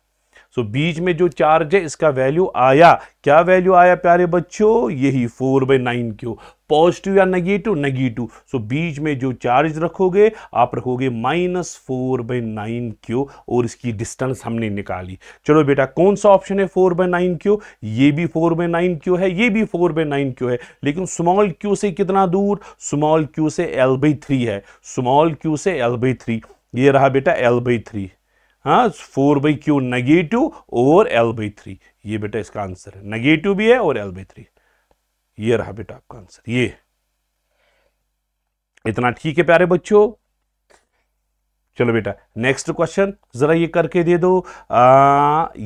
सो बीच में जो चार्ज है इसका वैल्यू आया, क्या वैल्यू आया प्यारे बच्चों? यही 4/9Q। पॉजिटिव या नेगेटिव? नेगेटिव। सो बीच में जो चार्ज रखोगे आप रखोगे -4/9Q, और इसकी डिस्टेंस हमने निकाली। चलो बेटा, कौन सा ऑप्शन है 4/9Q? ये भी 4/9Q है, ये भी 4/9Q है, लेकिन स्मॉल q से कितना दूर? स्मॉल q से L/3 है, स्मॉल q से L/3। ये रहा बेटा L/3। हाँ, 4/Q नेगेटिव और L/3। ये बेटा इसका आंसर है, नेगेटिव भी है और L/3। ये रहा बेटा आपका आंसर। ये इतना ठीक है प्यारे बच्चों? चलो बेटा नेक्स्ट क्वेश्चन जरा ये करके दे दो।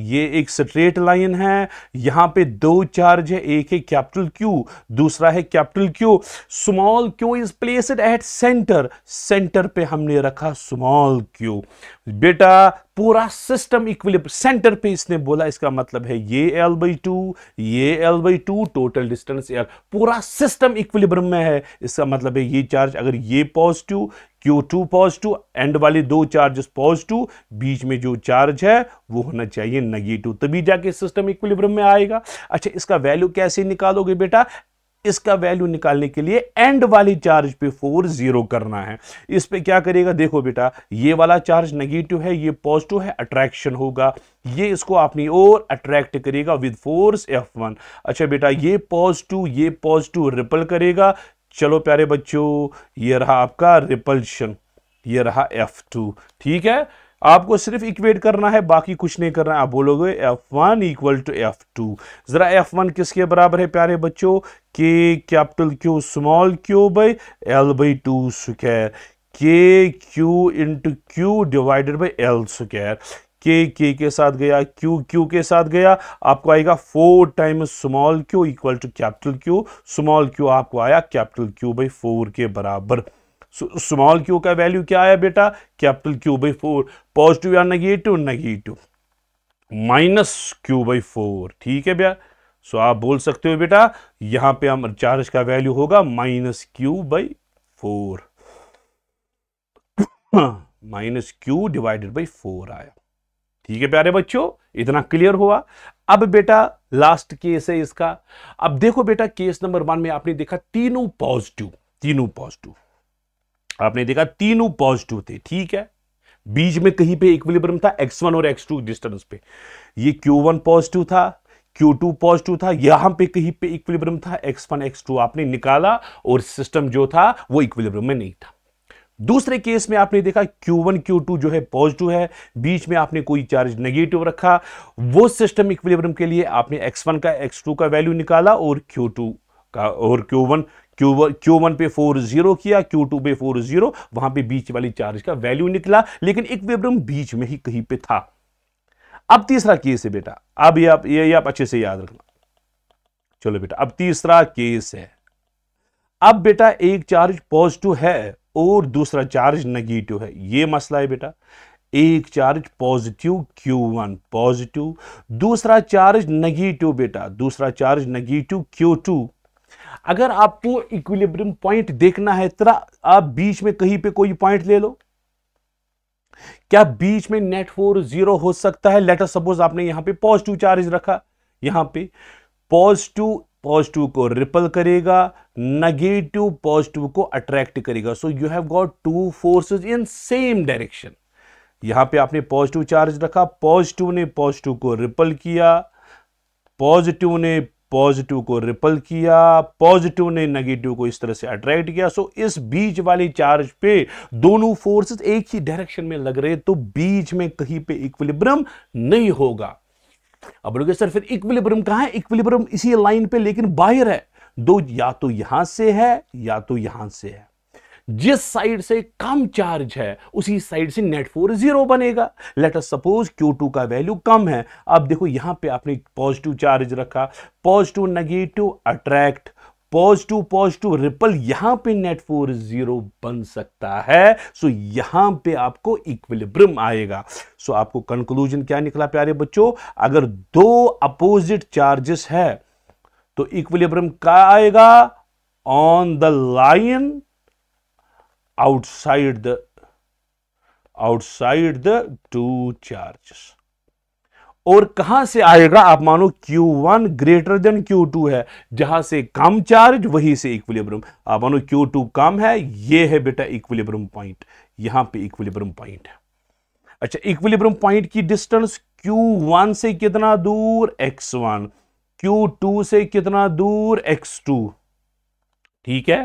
ये एक स्ट्रेट लाइन है, यहां पे दो चार्ज है, एक है कैपिटल क्यू, दूसरा है capital Q. Small Q is placed at centre, centre पे हमने रखा स्मॉल क्यू। बेटा पूरा सिस्टम इक्विलिब्रियम सेंटर पे इसने बोला, इसका मतलब है ये L/2, ये L/2, टोटल डिस्टेंस L, पूरा सिस्टम इक्विलिब्रियम में है। इसका मतलब है ये चार्ज अगर ये पॉजिटिव, Q2 पॉजिटिव, एंड वाले दो चार्जेस पॉजिटिव, बीच में जो चार्ज है वो होना चाहिए नेगेटिव, तभी जाके सिस्टम इक्विलिब्रियम में आएगा। अच्छा इसका वैल्यू कैसे निकालोगे बेटा? इसका वैल्यू निकालने के लिए एंड वाली चार्ज पे 4 0 करना है। इस पे क्या करेगा? देखो बेटा ये वाला चार्ज नेगेटिव है, ये पॉजिटिव है, अट्रैक्शन होगा, ये इसको अपनी ओर अट्रैक्ट करेगा विद फोर्स F1। अच्छा बेटा ये पॉजिटिव रिपल करेगा। चलो प्यारे बच्चों ये रहा आपका रिपल्शन, ये रहा F2। ठीक है, आपको सिर्फ इक्वेट करना है, बाकी कुछ नहीं करना है। आप बोलोगे F1 इक्वल टू F2। जरा F1 किसके बराबर है प्यारे बच्चों? K capital Q small Q by L/2 square, K Q into Q divided by L square. के साथ गया, क्यू के साथ गया, आपको आएगा 4 times small Q equal to capital Q. Small Q आपको आया कैपिटल क्यू बाई 4 के बराबर। स्मॉल क्यू का वैल्यू क्या आया बेटा? Capital Q by 4। पॉजिटिव या negative? Negative, minus Q by 4। ठीक है भैया, सो आप बोल सकते हो बेटा यहां पे हम चार्ज का वैल्यू होगा minus Q by 4, minus Q divided by 4 आया। ठीक है प्यारे बच्चों, इतना क्लियर हुआ। अब बेटा लास्ट केस है इसका। अब देखो बेटा केस नंबर 1 में आपने देखा तीनों पॉजिटिव, आपने देखा तीनों पॉजिटिव थे। ठीक है, बीच में कहीं पे इक्विलिब्रियम था x1 और x2 डिस्टेंस पे। ये Q1 पॉजिटिव था, Q2 पॉजिटिव था, यहां पे कहीं पे इक्विलिब्रियम था, x1 x2 आपने निकाला और सिस्टम जो था वो इक्विलिब्रियम में नहीं था। दूसरे केस में आपने देखा Q1 Q2 जो है पॉजिटिव है, बीच में आपने कोई चार्ज नेगेटिव रखा, वो सिस्टम इक्विलिब्रियम के लिए आपने x1 का x2 का वैल्यू निकाला और Q2 का, और Q1 पे 4 0 किया, Q2 पे 4 0, वहां पे बीच वाली चार्ज का वैल्यू निकला, लेकिन इक्विलिब्रियम बीच में ही कहीं पे था। अब तीसरा केस है बेटा, अब ये आप अच्छे से याद रखना। चलो बेटा अब तीसरा केस है। अब बेटा एक चार्ज पॉजिटिव है और दूसरा चार्ज नेगेटिव है, ये मसला है बेटा। एक चार्ज पॉजिटिव Q1 पॉजिटिव, दूसरा चार्ज नेगेटिव बेटा, दूसरा चार्ज नेगेटिव Q2। अगर आपको इक्विलिब्रियम पॉइंट देखना है तो आप बीच में कहीं पे कोई पॉइंट ले लो। क्या बीच में नेट फोर्स 0 हो सकता है? लेट अस सपोज आपने यहां पे पॉजिटिव चार्ज रखा, यहां पे पॉजिटिव को रिपल करेगा, नेगेटिव पॉजिटिव को अट्रैक्ट करेगा। So you have got two forces in same direction. यहां पे आपने पॉजिटिव चार्ज रखा, पॉजिटिव ने पॉजिटिव को रिपल किया, पॉजिटिव ने पॉजिटिव को रिपल किया, पॉजिटिव ने नेगेटिव को इस तरह से अट्रैक्ट किया। सो इस बीच वाले चार्ज पे दोनों फोर्सेस एक ही डायरेक्शन में लग रहे, तो बीच में कहीं पे इक्विलिब्रियम नहीं होगा। अब बोलोगे सर फिर इक्विलिब्रियम कहां है? इक्विलिब्रियम इसी लाइन पे लेकिन बाहर है, दो या तो यहां से है या तो यहां से है। जिस साइड से कम चार्ज है उसी साइड से नेट फोर्स 0 बनेगा। लेट अस सपोज Q2 का वैल्यू कम है। अब देखो यहां पे आपने पॉजिटिव चार्ज रखा, positive negative attract, positive ripple, यहां पे नेट फोर्स 0 बन सकता है। सो यहां पे आपको इक्विलिब्रियम आएगा। सो आपको कंक्लूजन क्या निकला प्यारे बच्चों? अगर दो अपोजिट चार्जेस है तो इक्विलिब्रियम क्या आएगा? On the line outside the two charges। और कहां से आएगा? आप मानो Q1 ग्रेटर देन Q2 है, जहां से कम चार्ज वहीं से इक्विलिब्रियम। आप मानो Q2 कम है, ये है बेटा इक्विलिब्रियम पॉइंट, यहां पे इक्विलिब्रियम पॉइंट है। अच्छा इक्विलिब्रियम पॉइंट की डिस्टेंस Q1 से कितना दूर? x1, Q2 से कितना दूर? x2। ठीक है,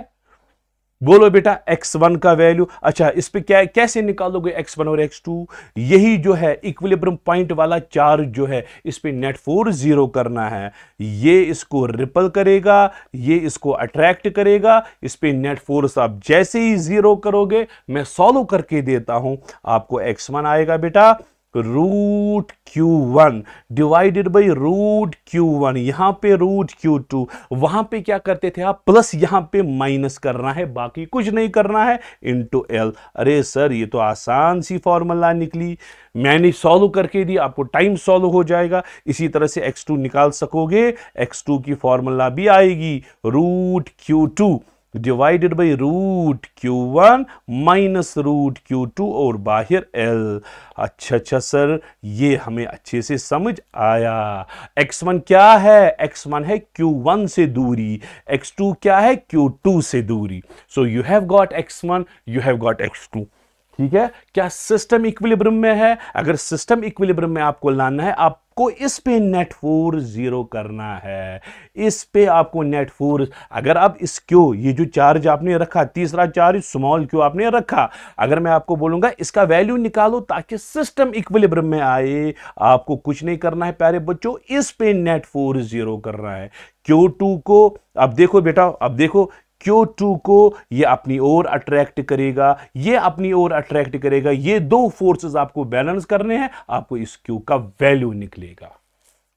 बोलो बेटा x1 का वैल्यू। अच्छा, इस पे क्या कैसे निकालोगे x1 और x2? यही जो है इक्विलिब्रियम पॉइंट वाला चार्ज जो है, इस पे नेट फोर्स जीरो करना है। ये इसको रिपल करेगा, ये इसको अट्रैक्ट करेगा। इस पे नेट फोर्स आप जैसे ही जीरो करोगे, मैं सॉल्व करके देता हूं, आपको x1 आएगा बेटा root Q1 divided by root Q1। यहां पे रूट Q2, वहां पे क्या करते थे आप, प्लस यहां पे माइनस करना है, बाकी कुछ नहीं करना है, इनटू L। अरे सर, ये तो आसान सी फॉर्मूला निकली, मैंने सॉल्व करके दी, आपको टाइम सॉल्व हो जाएगा। इसी तरह से x2 निकाल सकोगे। x2 की फॉर्मूला भी आएगी root Q2 divided by root Q1 minus root Q2 और बाहर L। अच्छा सर, ये हमें अच्छे से समझ आया। x1 क्या है? x1 है Q1 से दूरी, x2 क्या है? Q2 से दूरी। So you have got x1, you have got x2। ठीक है, क्या सिस्टम इक्विलिब्रियम में है? अगर सिस्टम इक्विलिब्रियम में आपको लाना है, आपको इस पे नेट फोर्स जीरो करना है। इस पे आपको नेट फोर्स, अगर आप इस क्यू, ये जो चार्ज आपने रखा, तीसरा चार्ज स्मॉल क्यू आपने रखा, अगर मैं आपको बोलूंगा इसका वैल्यू निकालो ताकि सिस्टम इक्विलिब्रियम में आए, आपको कुछ नहीं करना है प्यारे बच्चों, इस पे नेट फोर्स जीरो करना है। Q2 को अब देखो बेटा, अब देखो Q2 को ये अपनी ओर अट्रैक्ट करेगा, ये अपनी ओर अट्रैक्ट करेगा, ये दो फोर्सेस आपको बैलेंस करने हैं, आपको इस Q का वैल्यू निकलेगा।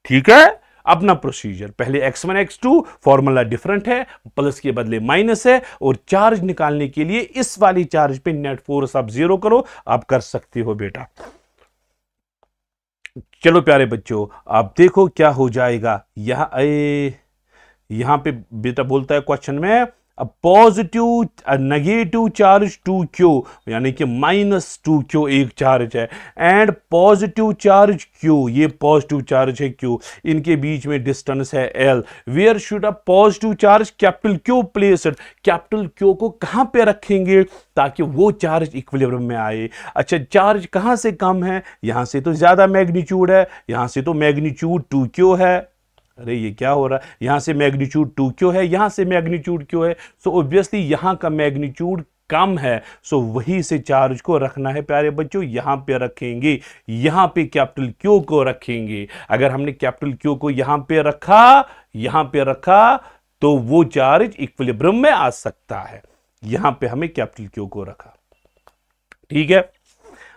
ठीक है, अपना प्रोसीजर, पहले x1 x2 फॉर्मूला डिफरेंट है, प्लस के बदले माइनस है, और चार्ज निकालने के लिए इस वाली चार्ज पे नेट फोर्स आप जीरो करो, आप कर सकते हो बेटा। चलो प्यारे बच्चों, आप देखो क्या हो जाएगा। यहां पे बेटा बोलता है क्वेश्चन में, पॉजिटिव नेगेटिव चार्ज 2Q, यानी कि -2Q एक चार्ज है, एंड पॉजिटिव चार्ज Q, ये पॉजिटिव चार्ज है Q, इनके बीच में डिस्टेंस है L। Where should a positive charge capital Q placed? Capital Q को कहां पे रखेंगे ताकि वो चार्ज इक्विलिब्रियम में आए? अच्छा, चार्ज कहां से कम है? यहां से तो ज्यादा मैग्नीट्यूड है, यहां से तो मैग्नीट्यूड 2Q है। अरे ये क्या हो रहा है, यहां से मैग्नीट्यूड 2Q है, यहां से मैग्नीट्यूड Q है, सो ऑब्वियसली यहां का मैग्नीट्यूड कम है, सो वहीं से चार्ज को रखना है प्यारे बच्चों, यहां पे रखेंगे, यहां पे कैपिटल Q को रखेंगे। अगर हमने कैपिटल Q को यहां पे रखा तो वो चार्ज इक्विलिब्रियम में आ सकता है। यहां पे हमें कैपिटल Q को रखा, ठीक है।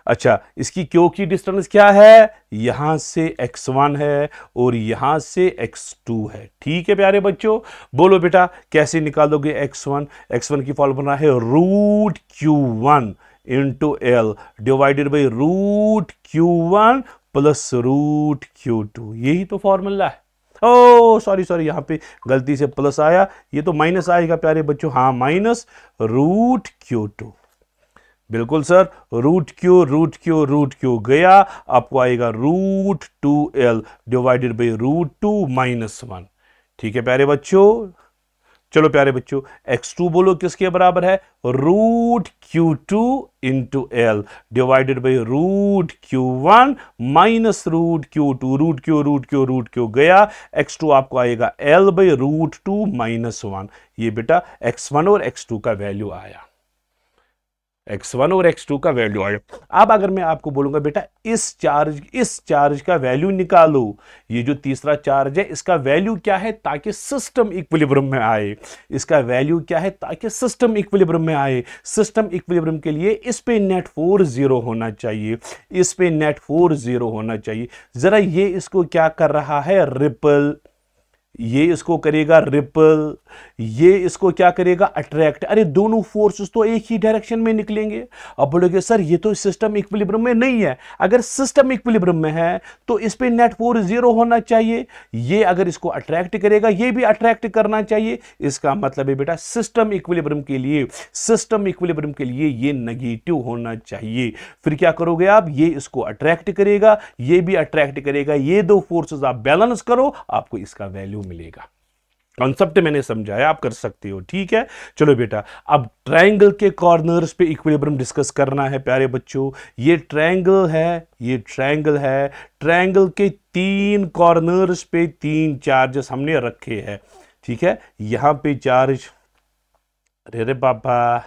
अच्छा, इसकी Q की डिस्टेंस क्या है? यहां से x1 है और यहां से x2 है। ठीक है प्यारे बच्चों, बोलो बेटा कैसे निकालोगे x1? x1 की फॉर्मूला है root Q1 into L divided by root Q1 plus root Q2, यही तो फॉर्मूला है। ओ सॉरी, यहां पे गलती से प्लस आया, ये तो माइनस आएगा प्यारे बच्चों, हाँ माइनस रूट Q2। बिल्कुल सर, रूट क्यू गया, आपको आएगा root 2L divided by root 2 -1। ठीक है प्यारे बच्चों, चलो प्यारे बच्चों, x2 बोलो किसके बराबर है? Root Q2 into L divided by root Q1 minus root Q2। Root Q गया, x2 आपको आएगा L बाई रूट 2 -1। ये बेटा x1 और x2 का वैल्यू आया, x1 और x2 का वैल्यू आया। अब अगर मैं आपको बोलूंगा बेटा इस चार्ज का वैल्यू निकालो, ये जो तीसरा चार्ज है इसका वैल्यू क्या है ताकि सिस्टम इक्विलिब्रियम में आए? इसका वैल्यू क्या है ताकि सिस्टम इक्विलिब्रियम में आए? सिस्टम इक्विलिब्रियम के लिए इस पे नेट फोर्स जीरो होना चाहिए, इस पे नेट फोर्स जीरो होना चाहिए। जरा ये इसको क्या कर रहा है? रिपल। ये इसको करेगा रिपल, ये इसको क्या करेगा? अट्रैक्ट। अरे दोनों फोर्सेस तो एक ही डायरेक्शन में निकलेंगे। अब बोलोगे सर ये तो सिस्टम इक्विलिब्रियम में नहीं है। अगर सिस्टम इक्विलिब्रियम में है तो इस पे नेट फोर्स जीरो होना चाहिए। ये अगर इसको अट्रैक्ट करेगा, ये भी अट्रैक्ट करना चाहिए। इसका मतलब है बेटा सिस्टम इक्विलिब्रियम के लिए ये नेगेटिव होना चाहिए। फिर क्या करोगे आप? ये इसको अट्रैक्ट करेगा, ये भी अट्रैक्ट करेगा, ये दो फोर्सेस आप बैलेंस करो, आपको इसका वैल्यू मिलेगा। कॉन्सेप्ट मैंने समझाया, आप कर सकते हो। ठीक है, चलो बेटा, अब ट्रायंगल के कॉर्नर्स पे इक्विलिब्रियम डिस्कस करना है प्यारे बच्चों। ये ट्रायंगल है, ट्रायंगल के 3 कॉर्नर्स पे 3 चार्जेस हमने रखे हैं। ठीक है, यहां पे चार्ज, अरे बाबा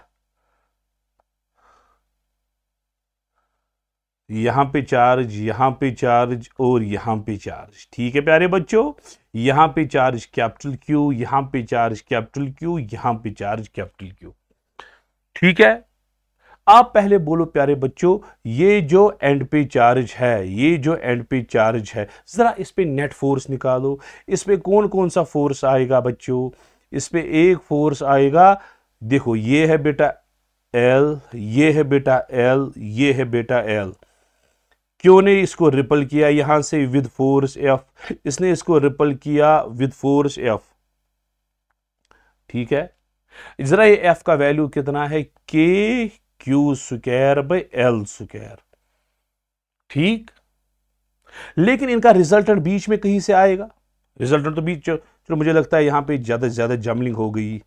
यहां पे चार्ज, यहां पे चार्ज और यहां पे चार्ज। ठीक है प्यारे बच्चों, यहां पे चार्ज कैपिटल क्यू, यहां पे चार्ज कैपिटल क्यू, यहां पे चार्ज कैपिटल क्यू। ठीक है, आप पहले बोलो प्यारे बच्चों, ये जो एंड पे चार्ज है, ये जो एंड पे चार्ज है, जरा इस पे नेट फोर्स निकालो। इस पे कौन कौन सा फोर्स आएगा बच्चों? इस पे एक फोर्स आएगा, देखो ये है बेटा एल, ये है बेटा एल, ये है बेटा एल। क्यों ने इसको रिपल किया यहां से विद फोर्स एफ? इसने इसको रिपल किया विद फोर्स एफ। ठीक है, जरा ये एफ का वैल्यू कितना है? K Q square by L square. ठीक, लेकिन इनका रिजल्टेंट बीच में कहीं से आएगा। रिजल्टेंट तो बीच, चलो मुझे लगता है यहां पे ज्यादा से ज्यादा जमलिंग हो गई।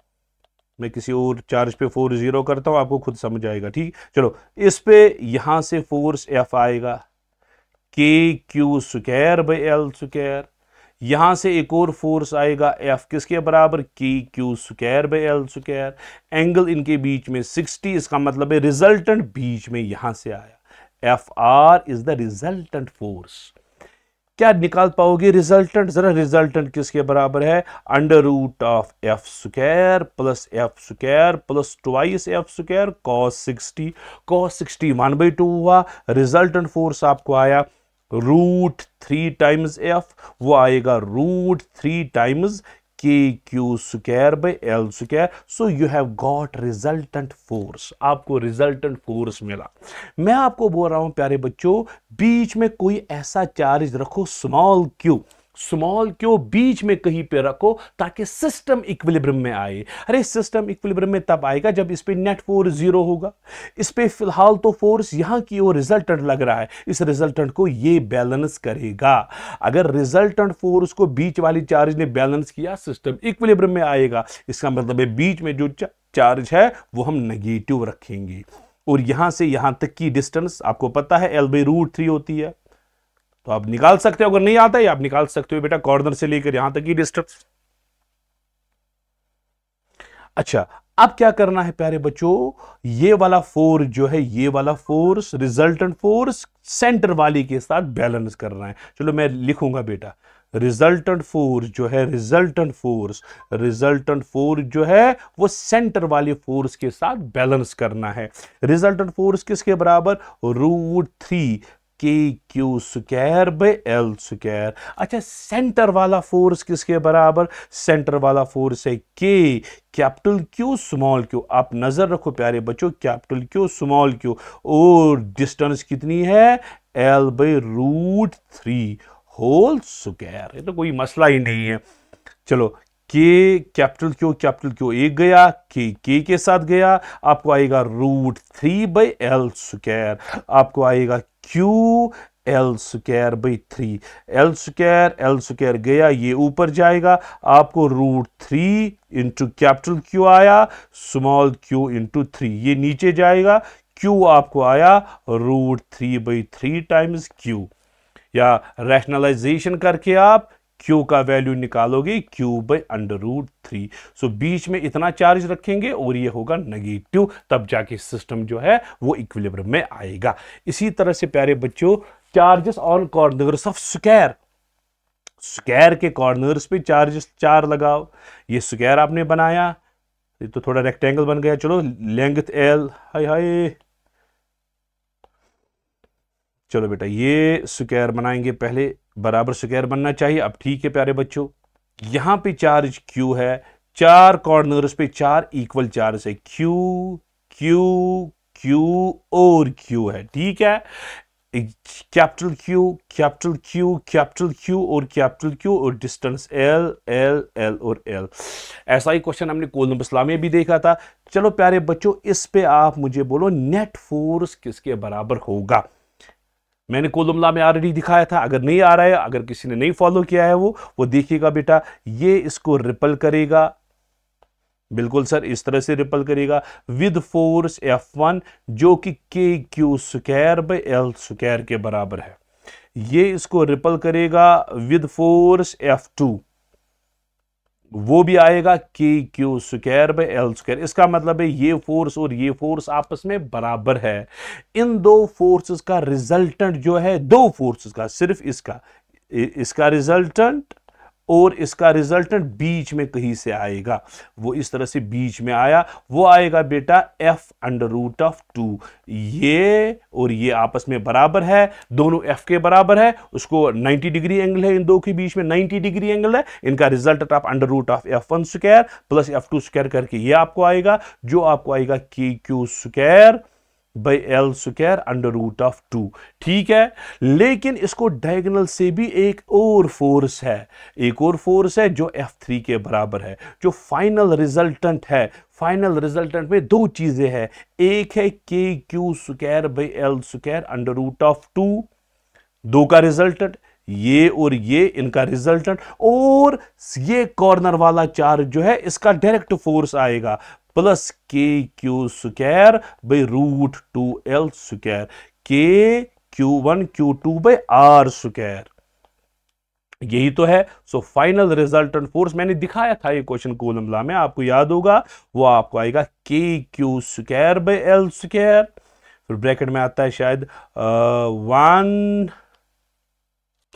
मैं किसी और चार्ज पे फोर्स जीरो करता हूं, आपको खुद समझ आएगा। ठीक, चलो इस पे यहां से फोर्स एफ आएगा, K Q square by L square. यहां से एक और फोर्स आएगा एफ, किसके बराबर? के Q square by L square. Angle इनके बीच में 60, इसका मतलब है रिजल्टेंट बीच में यहां से आया। F R is the resultant force. क्या निकाल पाओगे रिजल्टेंट? जरा रिजल्टेंट किसके बराबर है? Under root of F square plus F square plus twice F square cos 60। Cos 60 1/2 हुआ। रिजल्टेंट फोर्स आपको आया रूट 3 टाइम्स एफ, वो आएगा रूट 3 टाइम्स के Q square by L square. So you have got resultant force. आपको resultant force मिला। मैं आपको बोल रहा हूं प्यारे बच्चों, बीच में कोई ऐसा चार्ज रखो स्मॉल क्यू, स्मॉल क्यू बीच में कहीं पे रखो ताकि सिस्टम इक्विलिब्रियम में आए। अरे सिस्टम इक्विलिब्रियम में तब आएगा जब इस पे नेट फोर्स जीरो होगा। इस पे फिलहाल तो फोर्स यहां की ओर रिजल्टेंट लग रहा है, इस रिजल्टेंट को ये बैलेंस करेगा। अगर रिजल्टेंट फोर्स को बीच वाली चार्ज ने बैलेंस किया, सिस्टम इक्विलिब्रियम में आएगा। इसका मतलब है बीच में जो चार्ज है वो हम नेगेटिव रखेंगे। और यहां से यहां तक की डिस्टेंस आपको पता है एल बाई रूट 3 होती है, तो आप निकाल सकते हो। अगर नहीं आता है आप निकाल सकते हो बेटा, कॉर्नर से लेकर यहां तक की डिस्टेंस। अच्छा, अब क्या करना है प्यारे बच्चों? ये वाला फोर्स जो है, ये वाला फोर्स रिजल्टेंट फोर्स सेंटर वाली के साथ बैलेंस करना है। चलो मैं लिखूंगा बेटा, रिजल्टेंट फोर्स जो है, रिजल्टेंट फोर्स जो है वो सेंटर वाले फोर्स के साथ बैलेंस करना है। रिजल्टेंट फोर्स किसके बराबर? रूट 3 के Q square by L square. अच्छा, सेंटर वाला फोर्स किसके बराबर? सेंटर वाला फोर्स है के कैपिटल क्यू स्मॉल क्यू। आप नजर रखो प्यारे बच्चों, कैपिटल क्यू स्मॉल क्यू, और डिस्टेंस कितनी है? L by root 3 whole square. ये तो कोई मसला ही नहीं है। चलो, के कैपिटल क्यू एक गया, के साथ गया, आपको आएगा रूट 3 बाई एल स्क्वायर। आपको आएगा Q L square by 3। L square गया, ये ऊपर जाएगा, आपको रूट 3 इंटू कैपिटल क्यू आया, स्मॉल क्यू इंटू 3, ये नीचे जाएगा। क्यू आपको आया रूट 3 बाई 3 टाइम्स क्यू, या रैशनलाइजेशन करके आप क्यू का वैल्यू निकालोगे क्यू बाई अंडर रूट 3। सो बीच में इतना चार्ज रखेंगे और ये होगा नेगेटिव, तब जाके सिस्टम जो है वो इक्विलिब्रियम में आएगा। इसी तरह से प्यारे बच्चों, charges on corners of square, square के कॉर्नर्स पे चार्जेस 4 लगाओ। ये स्क्वायर आपने बनाया, ये तो थोड़ा रेक्टेंगल बन गया। चलो लेंथ एल, हाय हाय, चलो बेटा ये स्क्वायर बनाएंगे, पहले बराबर स्क्वायर बनना चाहिए। अब ठीक है प्यारे बच्चों, यहां पे चार्ज Q है, 4 कॉर्नर्स पे 4 इक्वल चार्ज है, Q Q Q और Q है। ठीक है, capital Q capital Q capital Q और कैपिटल Q और डिस्टेंस L L L और L। ऐसा ही क्वेश्चन हमने कोलम्बस में भी देखा था। चलो प्यारे बच्चों, इस पे आप मुझे बोलो नेट फोर्स किसके बराबर होगा। मैंने कॉलम लॉ में ऑलरेडी दिखाया था, अगर नहीं आ रहा है, अगर किसी ने नहीं फॉलो किया है वो देखिएगा बेटा। ये इसको रिपल करेगा, बिल्कुल सर इस तरह से रिपल करेगा विद फोर्स F1 जो कि के Q square by L square के बराबर है। ये इसको रिपल करेगा विद फोर्स F2, वो भी आएगा K Q square by L square. इसका मतलब है ये फोर्स और ये फोर्स आपस में बराबर है। इन दो फोर्सेस का रिजल्टेंट जो है, दो फोर्सेस का, सिर्फ इसका रिजल्टेंट और इसका रिजल्टेंट बीच में कहीं से आएगा। वो इस तरह से बीच में आया, वो आएगा बेटा एफ अंडर रूट ऑफ 2। ये और ये आपस में बराबर है, दोनों एफ के बराबर है। उसको 90 डिग्री एंगल है, इन दो के बीच में 90 डिग्री एंगल है। इनका रिजल्टेंट आप under root of F1 square plus F2 square करके ये आपको आएगा, जो आपको आएगा K Q square by L square under root of 2। ठीक है, लेकिन इसको डायगोनल से भी एक और फोर्स है जो F3 के बराबर है। जो फाइनल रिजल्टेंट है, फाइनल रिजल्टेंट में दो चीजें हैं, एक है K Q square by L square under root of 2, दो का रिजल्टेंट, ये और ये इनका रिजल्टेंट, और ये कॉर्नर वाला चार्ज जो है इसका डायरेक्ट फोर्स आएगा plus K Q square by root 2L square, K Q1 Q2 by are square. यही तो है। सो फाइनल रिजल्टेंट फोर्स मैंने दिखाया था ये क्वेश्चन कॉलम ला में, आपको याद होगा, वो आपको आएगा K Q square by L square, फिर ब्रैकेट में आता है शायद 1।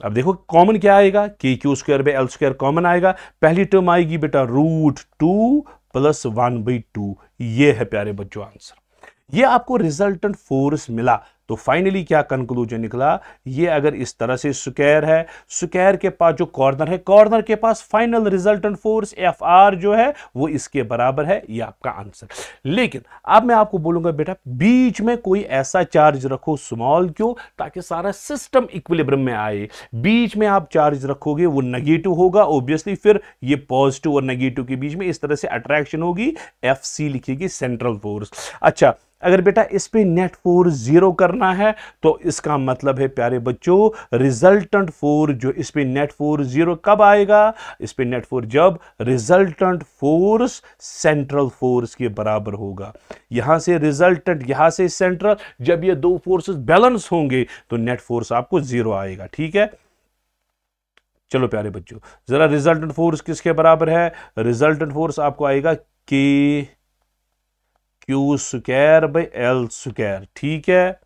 अब देखो कॉमन क्या आएगा, K Q square by L square common आएगा। पहली टर्म आएगी बेटा रूट 2 प्लस 1/2। ये है प्यारे बच्चों आंसर। ये आपको रिजल्टेंट फोर्स मिला, तो फाइनली क्या कंक्लूजन निकला, ये अगर इस तरह से स्क्वायर है, स्क्वायर के पास जो कॉर्नर है, कॉर्नर के पास फाइनल रिजल्टेंट फोर्स Fr जो है वो इसके बराबर है। ये आपका आंसर। लेकिन अब मैं आपको बोलूंगा बेटा बीच में कोई ऐसा चार्ज रखो स्मॉल क्यों, ताकि सारा सिस्टम इक्विलिब्रियम में आए। बीच में आप चार्ज रखोगे वो नेगेटिव होगा ऑब्वियसली, फिर ये पॉजिटिव और नेगेटिव के बीच में इस तरह से अट्रैक्शन होगी, Fc लिखेगी सेंट्रल फोर्स। अच्छा, अगर बेटा इस पे नेट फोर्स 0 करना है तो इसका मतलब है प्यारे बच्चों रिजल्टेंट फोर्स जो इस पे नेट फोर्स 0 कब आएगा, इस पे नेट फोर्स जब रिजल्टेंट फोर्स सेंट्रल फोर्स के बराबर होगा। यहां से रिजल्टेंट, यहां से सेंट्रल, जब ये दो फोर्सेस बैलेंस होंगे तो नेट फोर्स आपको 0 आएगा। ठीक है, चलो प्यारे बच्चों जरा रिजल्टेंट फोर्स किसके बराबर है, रिजल्टेंट फोर्स आपको आएगा K Q square by L square. ठीक है,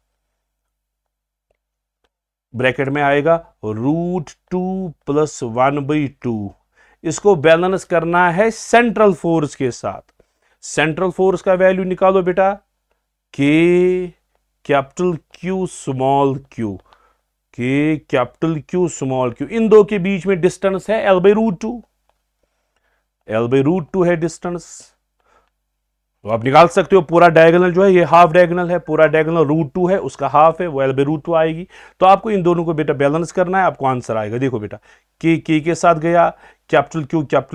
ब्रैकेट में आएगा रूट 2 प्लस 1/2। इसको बैलेंस करना है सेंट्रल फोर्स के साथ। सेंट्रल फोर्स का वैल्यू निकालो बेटा, के कैपिटल क्यू स्मॉल क्यू, के कैपिटल क्यू स्मॉल क्यू। इन दो के बीच में डिस्टेंस है L/√2, L/√2 है डिस्टेंस। तो आप निकाल सकते हो पूरा डायगोनल जो है ये हाफ डायगोनल है, पूरा डायगोनल √2 है, उसका हाफ है, वो L/√2 आएगी। तो आपको इन दोनों को बेटा बैलेंस करना है, आपको आंसर आएगा। देखो बेटा के साथ गया, कैपिटल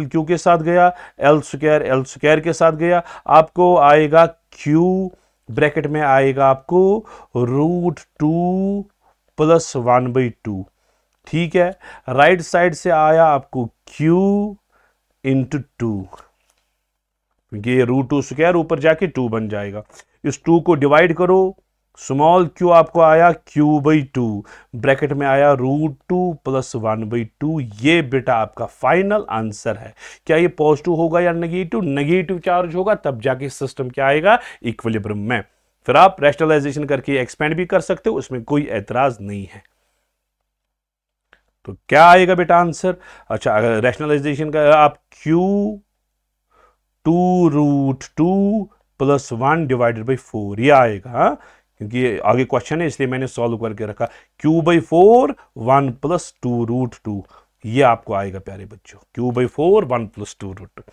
क्यू के साथ गया, एल स्क्वायर के साथ गया, आपको आएगा Q, ब्रैकेट में आएगा आपको √2 प्लस 1/2। ठीक है, राइट साइड से आया आपको Q इंटू 2, क्योंकि ये √2 स्क्वायर ऊपर जाके 2 बन जाएगा। इस 2 को डिवाइड करो, स्मॉल q आपको आया Q/2, ब्रैकेट में आया √2 प्लस 1/2। ये बेटा आपका फाइनल आंसर है। क्या ये पॉजिटिव होगा या नेगेटिव, नेगेटिव चार्ज होगा तब जाके सिस्टम क्या आएगा, इक्विलिब्रियम में। फिर आप रैशनलाइजेशन करके एक्सपेंड भी कर सकते हो, उसमें कोई एतराज नहीं है। तो क्या आएगा बेटा आंसर, अच्छा अगर रैशनलाइजेशन का आप Q2√2 प्लस 1 डिवाइडेड बाई 4 ये आएगा। हाँ, क्योंकि आगे क्वेश्चन है इसलिए मैंने सॉल्व करके रखा। Q/4 1 प्लस 2√2 ये आपको आएगा प्यारे बच्चों, Q/4 1 प्लस 2√2।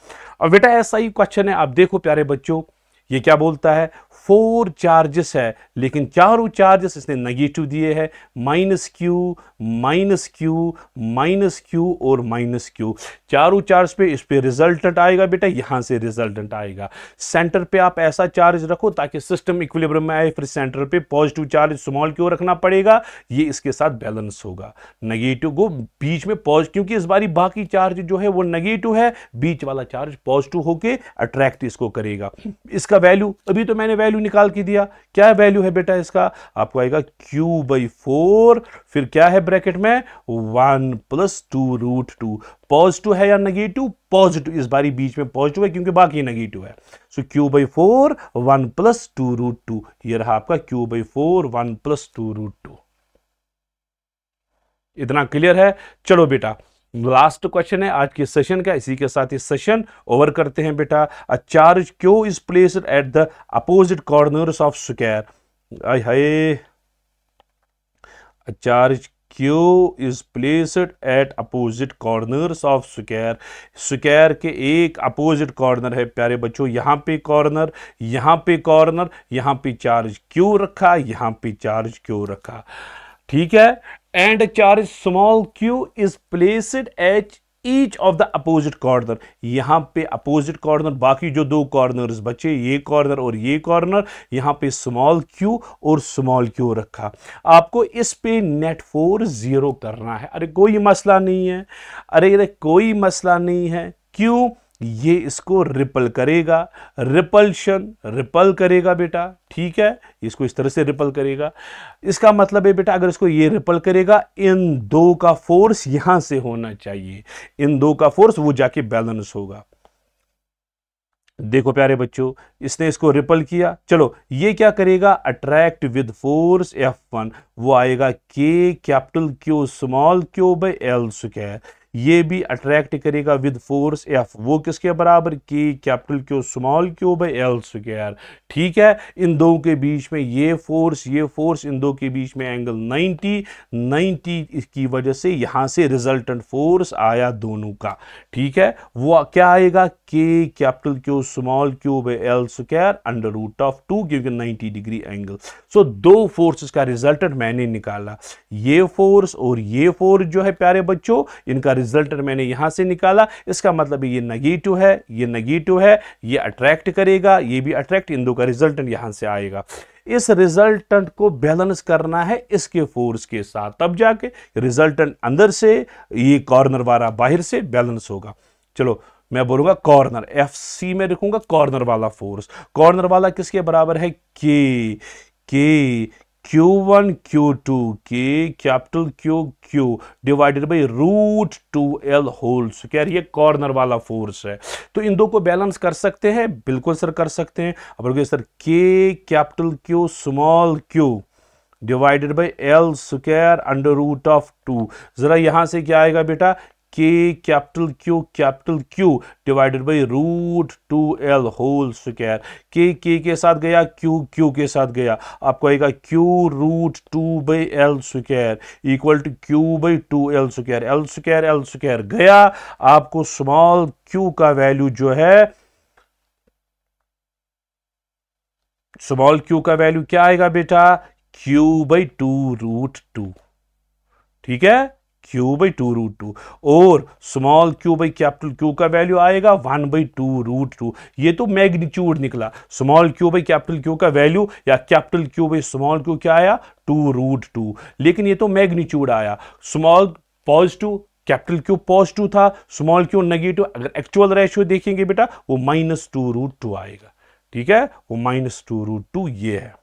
अब बेटा ऐसा ही क्वेश्चन है, आप देखो प्यारे बच्चों ये क्या बोलता है, 4 चार्जेस है लेकिन चारों चार्जेस इसने नेगेटिव दिए हैं, -Q, -Q, -Q और -Q। चारों चार्ज पे इस पे रिजल्टेंट आएगा बेटा, यहां से रिजल्टेंट आएगा। सेंटर पे आप ऐसा चार्ज रखो ताकि सिस्टम इक्विलिब्रियम में आए, फिर सेंटर पे पॉजिटिव चार्ज स्मॉल क्यू रखना पड़ेगा, ये इसके साथ बैलेंस होगा। नेगेटिव को बीच में पॉजिटिव, क्योंकि इस बारी बाकी चार्ज जो है वो नेगेटिव है, बीच वाला चार्ज पॉजिटिव होके अट्रैक्ट इसको करेगा। इसका वैल्यू अभी तो मैंने वैल्यू निकाल के दिया, क्या वैल्यू है बेटा इसका, आपको आएगा q/4, फिर क्या है ब्रैकेट में 1 + 2√2। पॉजिटिव है या नेगेटिव, पॉजिटिव, इस बारी बीच में पॉजिटिव है क्योंकि बाकी नेगेटिव है। सो q/4 1 + 2√2, ये रहा आपका q/4 1 + 2√2। इतना क्लियर है। चलो बेटा लास्ट क्वेश्चन है आज के सेशन का, इसी के साथ ये सेशन ओवर करते हैं बेटा। A charge Q is placed at the opposite corners of square, I hi, a charge Q is placed at opposite corners of square. Square के एक अपोजिट कॉर्नर है प्यारे बच्चों, यहां पे कॉर्नर, यहां पे कॉर्नर, यहां पे चार्ज Q रखा, यहां पे चार्ज Q रखा, ठीक है। And charge small q is placed at each of the opposite corner, यहां पे अपोजिट कॉर्नर, बाकी जो दो कॉर्नर्स बचे, ये कॉर्नर और ये कॉर्नर, यहां पे स्मॉल q और स्मॉल q रखा। आपको इस पे नेट फोर्स 0 करना है। अरे कोई मसला नहीं है, अरे कोई मसला नहीं है, क्यों, ये इसको रिपल करेगा, रिपल्शन रिपल करेगा बेटा, ठीक है, इसको इस तरह से रिपल करेगा। इसका मतलब है बेटा अगर इसको ये रिपल करेगा, इन दो का फोर्स यहां से होना चाहिए, इन दो का फोर्स वो जाके बैलेंस होगा। देखो प्यारे बच्चों, इसने इसको रिपल किया, चलो ये क्या करेगा, अट्रैक्ट विद फोर्स F1, वो आएगा K स्मॉल q/L², ये भी अट्रैक्ट करेगा विद फोर्स F, वो किसके बराबर, K स्मॉल q/L², ठीक है। इन दो के बीच में ये फोर्स, इन दो के बीच में एंगल 90 की वजह से यहां से रिजल्टेंट फोर्स आया दोनों का, ठीक है। वो क्या आएगा, K स्मॉल q/L² √2, क्योंकि 90 डिग्री एंगल। सो दो फोर्सेस का रिजल्टेंट मैंने निकाला, ये फोर्स और ये फोर्स जो है प्यारे बच्चों, इनका रिजल्टेंट मैंने यहां से निकाला। इसका मतलब ये नेगेटिव है, ये नेगेटिव है, ये अट्रैक्ट करेगा, ये भी अट्रैक्ट, इन दो का रिजल्टेंट यहां से आएगा। इस रिजल्टेंट को बैलेंस करना है इसके फोर्स के साथ, तब जाके रिजल्टेंट अंदर से, ये कॉर्नर वाला बाहर से बैलेंस होगा। चलो मैं बोलूंगा कॉर्नर, FC में लिखूंगा कॉर्नर वाला फोर्स, कॉर्नर वाला किसके बराबर है, K Q1 Q2 Q divided by √2L², ये कॉर्नर वाला फोर्स है। तो इन दो को बैलेंस कर सकते हैं, बिल्कुल सर कर सकते हैं। अब sir K small q divided by L² √2, जरा यहां से क्या आएगा बेटा, K divided by √2L², K के साथ गया, Q के साथ गया, आपको आएगा Q √2/L² equal to Q/2L², L² गया, आपको स्मॉल q का वैल्यू जो है, स्मॉल q का वैल्यू क्या आएगा बेटा, Q/2√2, ठीक है, Q/2√2, और स्मॉल Q/Q का वैल्यू आएगा 1/2√2। ये तो मैग्नीट्यूड निकला, स्मॉल Q/Q का वैल्यू या Q/स्मॉल q क्या आया, 2√2, लेकिन ये तो मैग्नीट्यूड आया। स्मॉल पॉजिटिव, Q पॉजिटिव था, स्मॉल q नेगेटिव, अगर एक्चुअल रेशियो देखेंगे बेटा वो -2√2 आएगा, ठीक है, वो -2√2 ये है,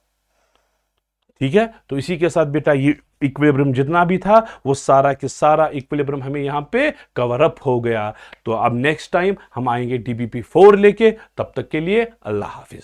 ठीक है। तो इसी के साथ बेटा ये इक्विलिब्रियम जितना भी था वो सारा के सारा इक्विलिब्रियम हमें यहां पे कवर अप हो गया। तो अब नेक्स्ट टाइम हम आएंगे DBP 4 लेके, तब तक के लिए अल्लाह हाफिज।